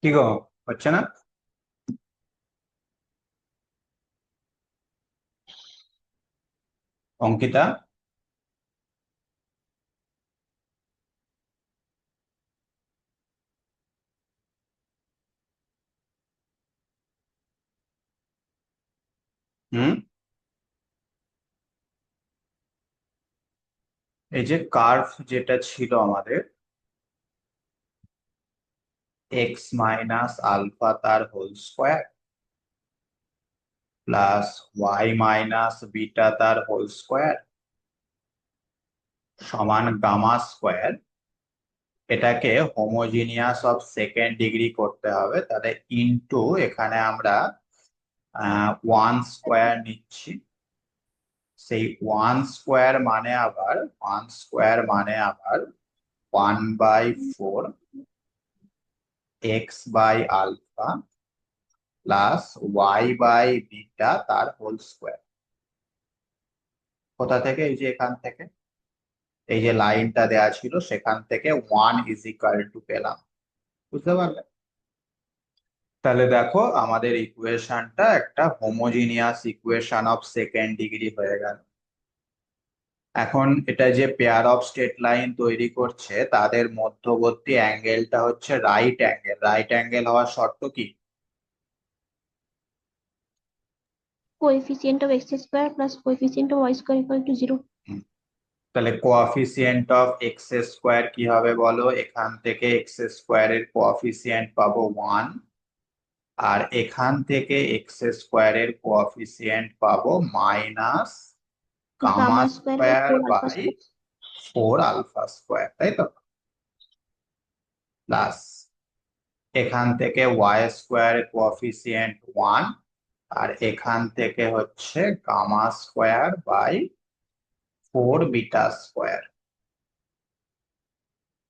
কি গো, হচ্ছে না? অঙ্কিতা, হুম, এই যে কার্ভ যেটা ছিল আমাদের, এক্স মাইনাস আলফা তার whole square plus y minus beta তার হোল স্কোয়ার সমান গামা স্কোয়ার, এটাকে হোমোজিনিয়াস অফ সেকেন্ড ডিগ্রি করতে হবে। তাহলে ইনটু এখানে আমরা 1 স্কোয়ার নিচ্ছি, সেই 1 স্কোয়ার মানে আবার 1/4 x by alpha plus y by beta তার হোল স্কোয়ার। কোথা থেকে? এই যে এখান থেকে, এই যে লাইনটা দেয়া ছিল সেখান থেকে 1 পেলাম, বুঝতে পারলে? তাহলে দেখো আমাদের ইকুয়েশনটা একটা homogeneous equation of second degree হয়ে গেল। এখন এটা যে পেয়ার অফ স্ট্রেট লাইন তৈরি করছে তাদের মধ্যবর্তী অ্যাঙ্গেলটা হচ্ছে রাইট অ্যাঙ্গেল। রাইট অ্যাঙ্গেল হওয়ার শর্ত কি? Coefficient of x square plus coefficient of y square equal to 0. তাহলে কোএফিসিয়েন্ট অফ এক্স স্কোয়ার কি হবে বলো? এখান থেকে এক্স স্কোয়ার এর কোএফিসিয়েন্ট পাবো 1, আর এখান থেকে এক্স স্কোয়ারের কোএফিসিয়েন্ট পাবো minus gamma gamma square by square 4 alpha by 4 alpha square, তাই তো? প্লাস এখান থেকে ওয়াই স্কোয়ার কোএফিসিয়েন্ট 1, আর এখান থেকে হচ্ছে gamma square by 4 beta square.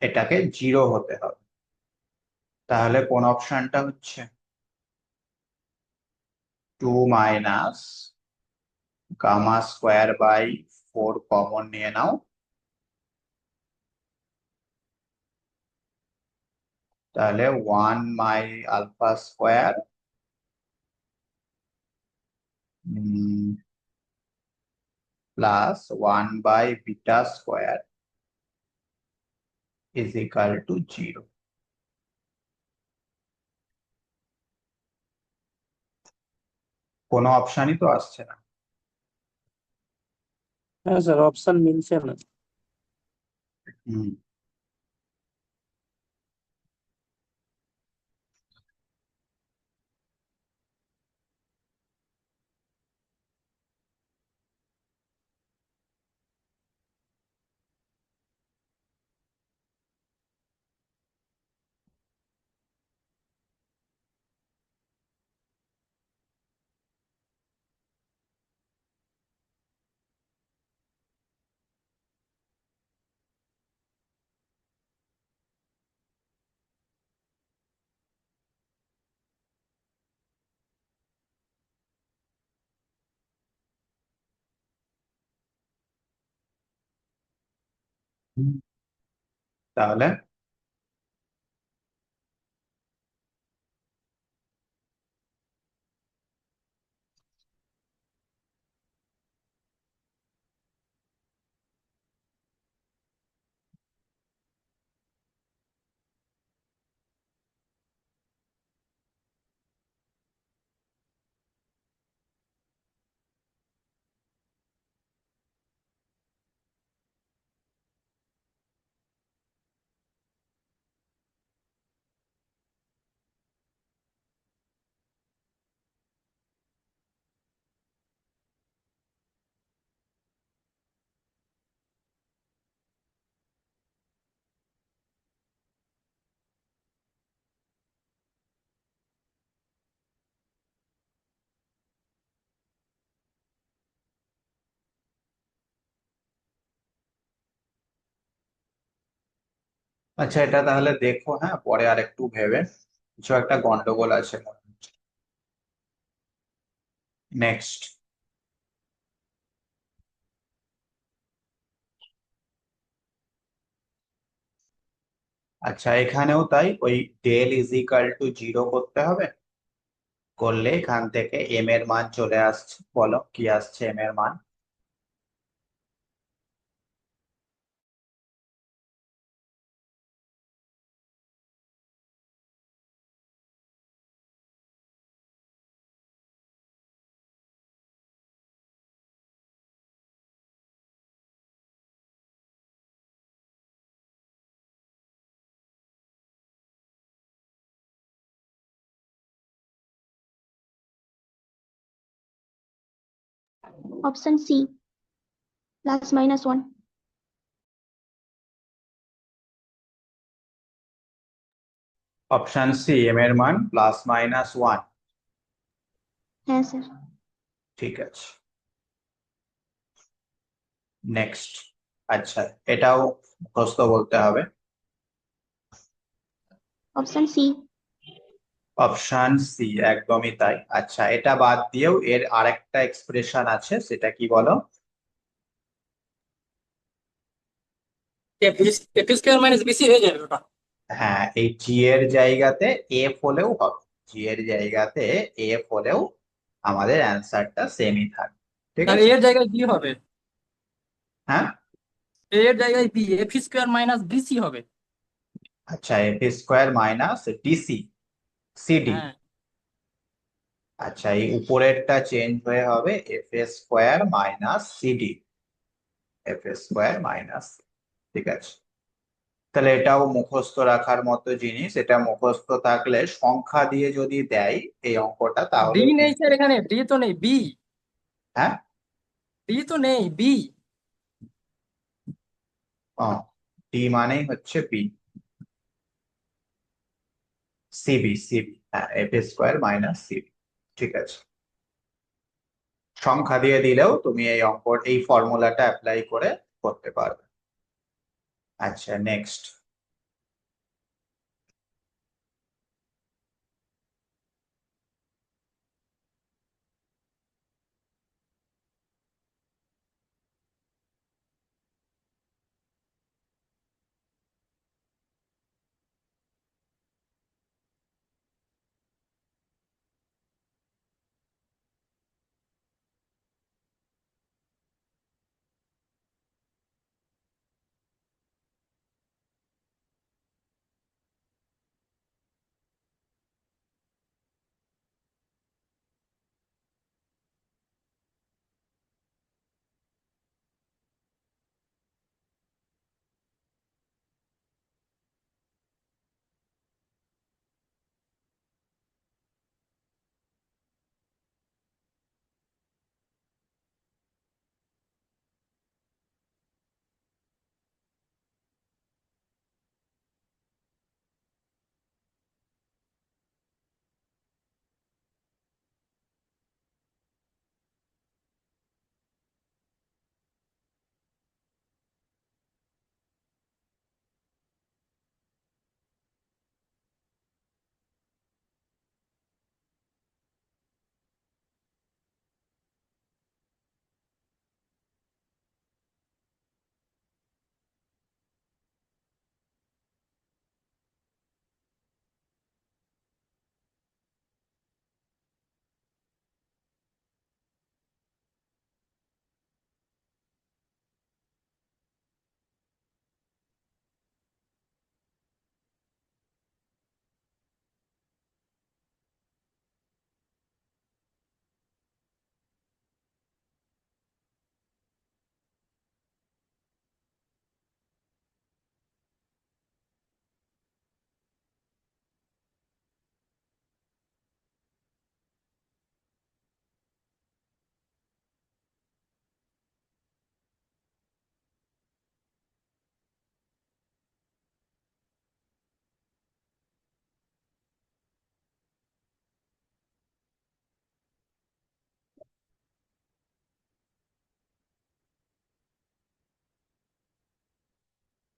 এটাকে 0 হতে হবে। তাহলে কোন অপশনটা হচ্ছে 2 minus gamma square by 4 common নিয়ে নাও, তাহলে 1 by alpha square plus 1 by beta square is equal to 0। কোনো অপশনই তো আসছে না। হ্যাঁ স্যার, অপশন মিলছে না। হুম তাহলে আচ্ছা, এটা তাহলে দেখো, হ্যাঁ, পরে আর একটু ভেবে, কিছু একটা গন্ডগোল আছে। নেক্সট। আচ্ছা, এখানেও তাই, ওই ডেল ইজ ইকাল টু 0 করতে হবে। করলে এখান থেকে এম এর মান চলে আসছে। বলো কি আসছে এম এর মান? Option C plus minus 1। Option C, m এর মান +-1। হ্যাঁ স্যার। ঠিক আছে, নেক্সট। আচ্ছা, এটাও মুখস্থ বলতে হবে। Option C. অপশন সি, একদমই তাই। আচ্ছা, এটা বাদ দিয়েও এর আরেকটা এক্সপ্রেশন আছে, সেটা কি বলো? এপি স্কোয়ার মাইনাস বিসি হয়ে যাবে ওটা। হ্যাঁ, এই জি এর জায়গাতে এফ হলেও হবে। জি এর জায়গাতে এফ হলেও আমাদের অ্যান্সারটা সেমই থাকবে। ঠিক তাহলে আছে? এর জায়গায় বি হবে। হ্যাঁ, এর জায়গায় b, AP square minus BC হবে। আচ্ছা, f square minus DC CD. হ্যাঁ। আচ্ছা, এই উপরেরটা চেঞ্জ হয়ে হবে f square minus CD. F square minus, ঠিক আছে। তাহলে এটাও মুখস্থ রাখার মতো জিনিস, এটা মুখস্থ থাকলে সংখ্যা দিয়ে যদি দেয় এই অঙ্কটা তাহলে ডি নেই কিন্তু, স্যার, এখানে ডি তো নেই, বি। হ্যাঁ, ডি তো নেই, বি। ডি মানেই হচ্ছে বি, সিবি, সিবি, হ্যাঁ, A B square minus CB. ঠিক আছে, সংখ্যা দিয়ে দিলেও তুমি এই এই ফর্মুলাটা অ্যাপ্লাই করে করতে পারবে। আচ্ছা, নেক্সট।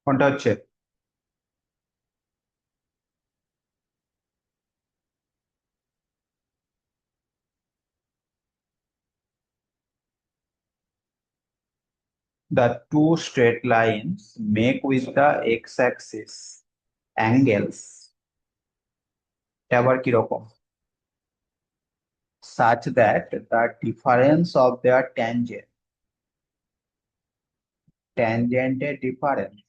কোনটা হচ্ছে? The two straight lines make with the x-axis angles, এটা আবার কিরকম? Such that the difference of their tangent difference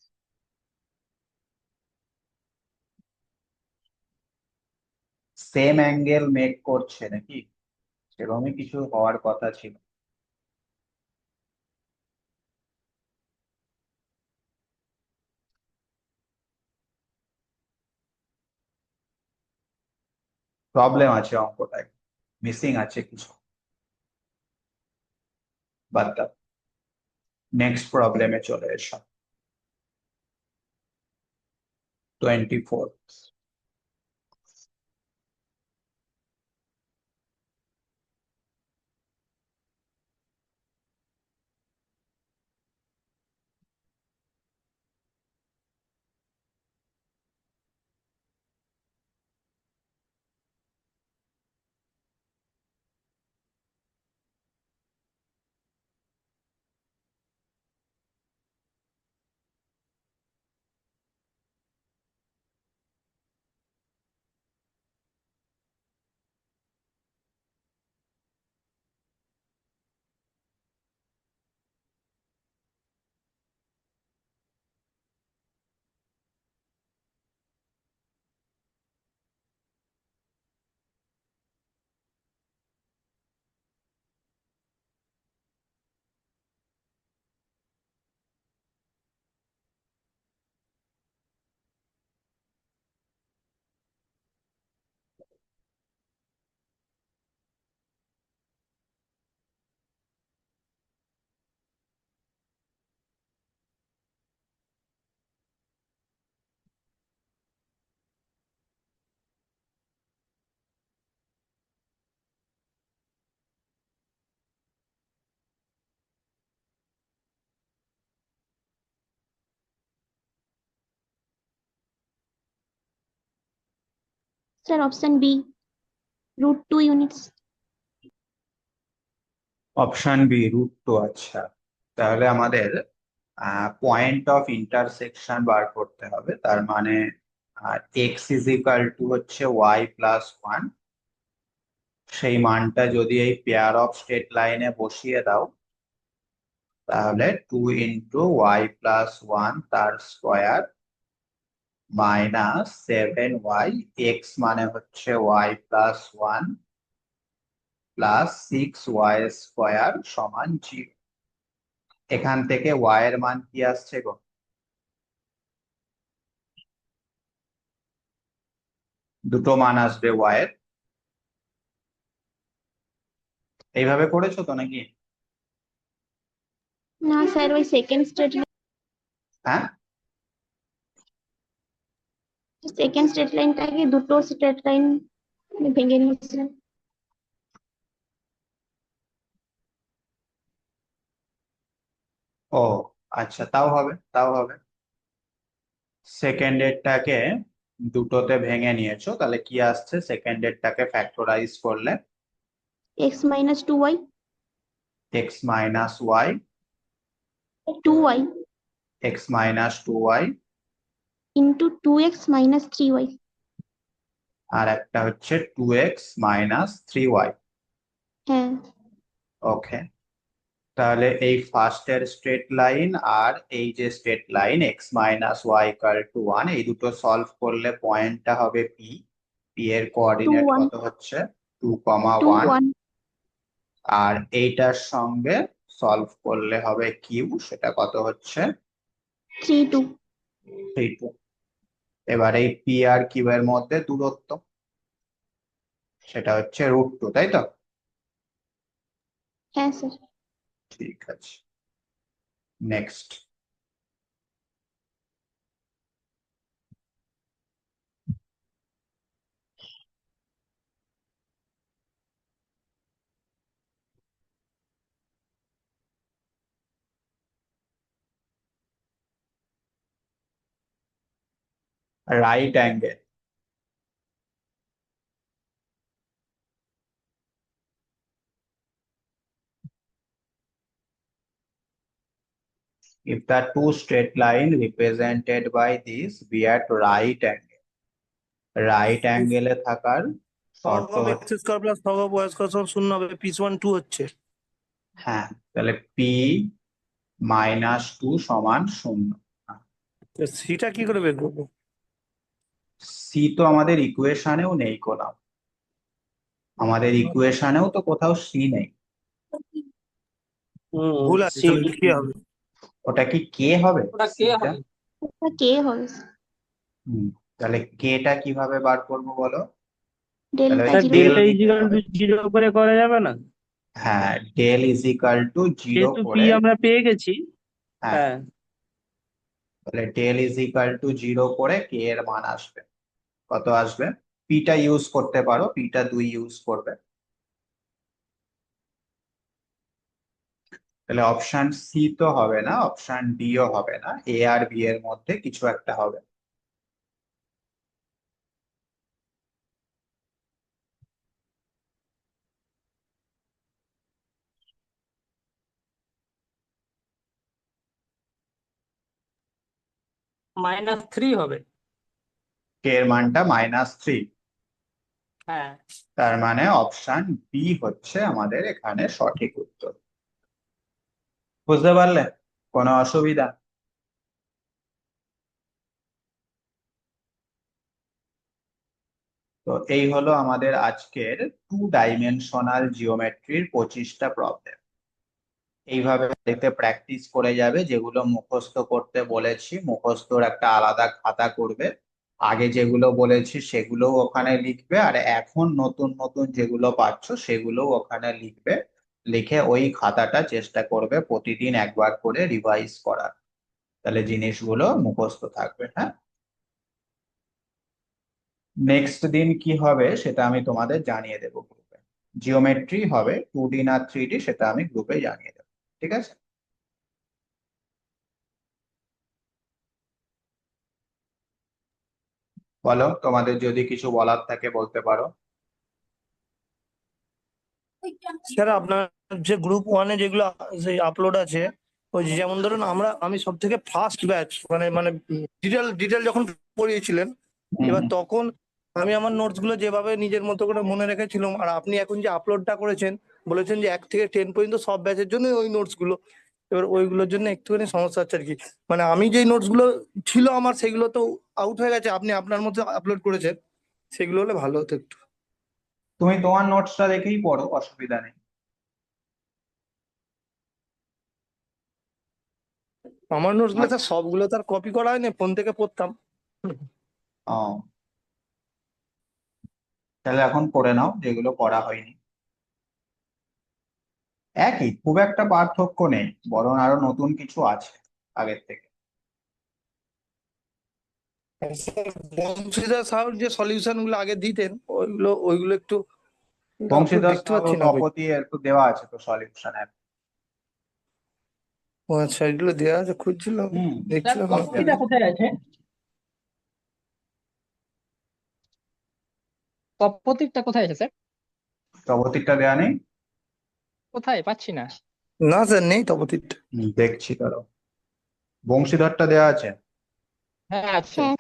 same angle make করছে নাকি? সেরকমই কিছু হওয়ার কথা ছিল। প্রবলেম আছে অঙ্কটায়, মিসিং আছে কিছু। বাদ দাও, নেক্সট প্রবলেমে চলে এসো। 24। Sir, option B, root 2 units. Option B √2। আচ্ছা, তাহলে আমাদের পয়েন্ট অফ ইন্টারসেকশন বার করতে হবে। তার মানে এক্স ইজ ইকাল টু হচ্ছে ওয়াই প্লাস ওয়ান। সেই মানটা যদি এই পেয়ার অফ স্ট্রেট লাইনে বসিয়ে দাও, তাহলে 2 × y+1 তার স্কোয়ার -7y, এক্স মানে হচ্ছে y+1 প্লাস 6y² সমান 0। এখান থেকে y এর মান কি আসছে গো? দুটো মান আসবে y এর। এইভাবে করেছো তো নাকি? না স্যার, ওই সেকেন্ড হ্যাঁ, স্ট্রেট লাইনটাকে দুটো স্ট্রেট লাইন ভেঙে নিয়েছিলাম। ও আচ্ছা, তাও হবে, তাও হবে। সেকেন্ডেরটাকে দুটোতে ভেঙে নিয়েছো, তাহলে কি আসছে? সেকেন্ডেরটাকে ফ্যাক্টরাইজ করলে x minus 2y, x minus y, 2y x minus 2y, into 2x minus 3y. আর একটা হচ্ছে 2x মাইনাস 3y। হ্যাঁ ওকে, তাহলে এই ফার্স্টের স্ট্রেট লাইন আর এই যে straight line x minus y equal to 1, এই দুটো সলভ করলে পয়েন্টটা হবে পি। পি এর কোঅর্ডিনেট 2 1 কত হচ্ছে? 2, 2 1। 1 আর এইটার সঙ্গে সলভ করলে হবে কিউ, সেটা কত হচ্ছে? 3 2। 3, 2। এবার এই পি আর কিউ এর মধ্যে দূরত্ব, সেটা হচ্ছে √2, তাই তো? হ্যাঁ স্যার। ঠিক আছে, next. Right angle, if the two straight line represented by this be at right angle, right অ্যাঙ্গেলে থাকার শর্ত সহগ হচ্ছে, x স্কয়ার প্লাস সহগ y স্কয়ার সমান 0 হবে, p1 2 হচ্ছে। হ্যাঁ, তাহলে পি মাইনাস 2 সমান 0। সেটা কি করে বের করবো? সি তো আমাদের ইকুয়েশনেও নেই কোথাও, আমাদের ইকুয়েশনেও তো কোথাও সি নেই। ভুল আছে, তাহলে কি হবে? ওটা কি কে হবে? ওটা কে C টা? হবে? ওটা কে হবে? হুম, তাহলে কে টা কিভাবে বার করবো বলো? ডেল্টা তাহলে sir, zero. Del delta is নিতে ইকুয়াল হবে। টু 0 করে করা যাবে না? হ্যাঁ, ডেল ইজ ইকাল টু 0 যেহেতু পি করে, আমরা পেয়ে গেছি। হ্যাঁ, হ্যাঁ, তাহলে ডেল ইজ ইকাল টু 0 করে কে এর মান আসবে। কত আসবে? পিটা ইউজ করতে পারো, পিটা 2 ইউজ করবে। তাহলে অপশন সি তো হবে না, অপশন ডি ও হবে না, এ আর বি এর মধ্যে কিছু একটা হবে। -3 হবে। কে এর মানটা -3। হ্যাঁ, তার মানে অপশন বি হচ্ছে আমাদের এখানে সঠিক উত্তর। বুঝতে পারলে? কোনো অসুবিধা? তো এই হলো আমাদের আজকের 2 ডাইমেনশনাল জিওমেট্রির 25টা প্রবলেম। এইভাবে দেখতে প্র্যাকটিস করে যাবে, যেগুলো মুখস্থ করতে বলেছি মুখস্থর একটা আলাদা খাতা করবে। আগে যেগুলো বলেছি সেগুলোও ওখানে লিখবে, আর এখন নতুন নতুন যেগুলো পাচ্ছ সেগুলোও ওখানে লিখবে। লিখে ওই খাতাটা চেষ্টা করবে প্রতিদিন একবার করে রিভাইজ করার, তাহলে জিনিসগুলো মুখস্থ থাকবে। হ্যাঁ, নেক্সট দিন কি হবে সেটা আমি তোমাদের জানিয়ে দেবো গ্রুপে। জিওমেট্রি হবে, 2D না 3D সেটা আমি গ্রুপে জানিয়ে দেবো। ঠিক আছে। বলো, তোমাদের যদি কিছু বলার থাকে বলতে পারো। স্যার আপনার যে গ্রুপ ওয়ানে যেগুলো সেই আপলোড আছে, ওই যে যেমন ধরুন আমি সব থেকে ফার্স্ট ব্যাচ, মানে মানে ডিটেল যখন পড়িয়েছিলেন, এবার হুম। তখন আমি আমার নোটস গুলো যেভাবে নিজের মতো করে মনে রেখেছিলাম, আর আপনি এখন যে আপলোডটা করেছেন বলেছেন যে 1 থেকে 10 পর্যন্ত সব ব্যাচের জন্য ওই নোটস গুলো, এবার ওইগুলোর জন্য একটুখানি সমস্যা হচ্ছে আর কি। মানে আমি যেই নোটস গুলো ছিল আমার, সেগুলো তো আউট হয়ে গেছে, আপনি আপনার মতো আপলোড করেছেন, সেগুলো হলে ভালো হতো একটু। তুমি তোমার নোটসটা দেখেই পড়ো, অসুবিধা নেই। আমার নোটস গুলো স্যার সবগুলো তো আর কপি করা হয়নি, ফোন থেকে পড়তাম। ও, তাহলে এখন পড়ে নাও যেগুলো পড়া হয়নি। একই, খুব একটা পার্থক্য নেই, বরং আরো নতুন কিছু আছে আগের থেকে। বংশীধর সাহুর যে সলিউশন গুলো আগে দিতেন, ওইগুলো একটু আপলোড বংশীধর দেখতে সাহু পাচ্ছি না কই। তপতি একটু দেওয়া আছে তো সলিউশন অ্যাপ। ও আচ্ছা, এগুলো দেওয়া আছে, খুঁজছিলাম, হুম। দেখছিলাম। তপতিটা কোথায় আছে? তপতিটা কোথায় আছে স্যার? তপতিরটা দেওয়া নেই? কোথায় পাচ্ছি না। না স্যার, নেই তপতিরটা। দেখছি দাঁড়াও। বংশীধরটা দেওয়া আছে? হ্যাঁ আছে। হ্যাঁ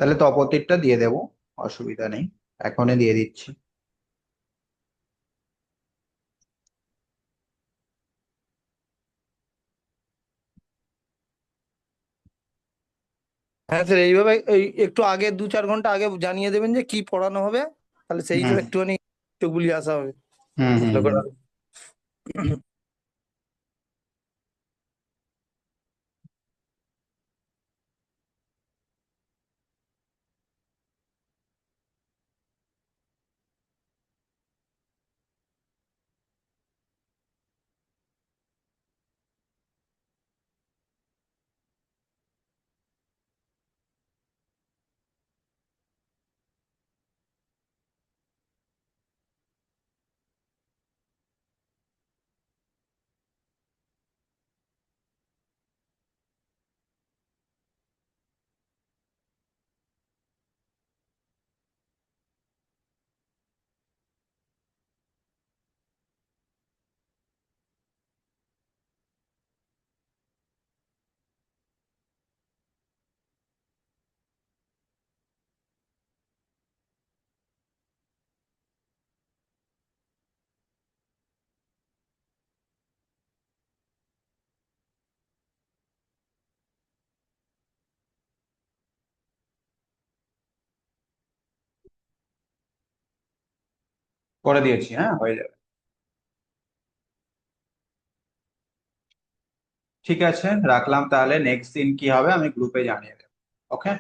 তাহলে তপতিরটা দিয়ে দেবো, অসুবিধা নেই, এখনই দিয়ে দিচ্ছি। হ্যাঁ স্যার, এইভাবে এই একটু আগে 2-4 ঘন্টা আগে জানিয়ে দেবেন যে কি পড়ানো হবে, তাহলে সেই হুম হিসেবে একটুখানি একটু গুলিয়ে আসা হবে। হুম হুম ভালো করে। হুম। করে দিয়েছি, হ্যাঁ হয়ে যাবে। ঠিক আছে, রাখলাম তাহলে, নেক্সট দিন কি হবে আমি গ্রুপে জানিয়ে দেবো। ওকে।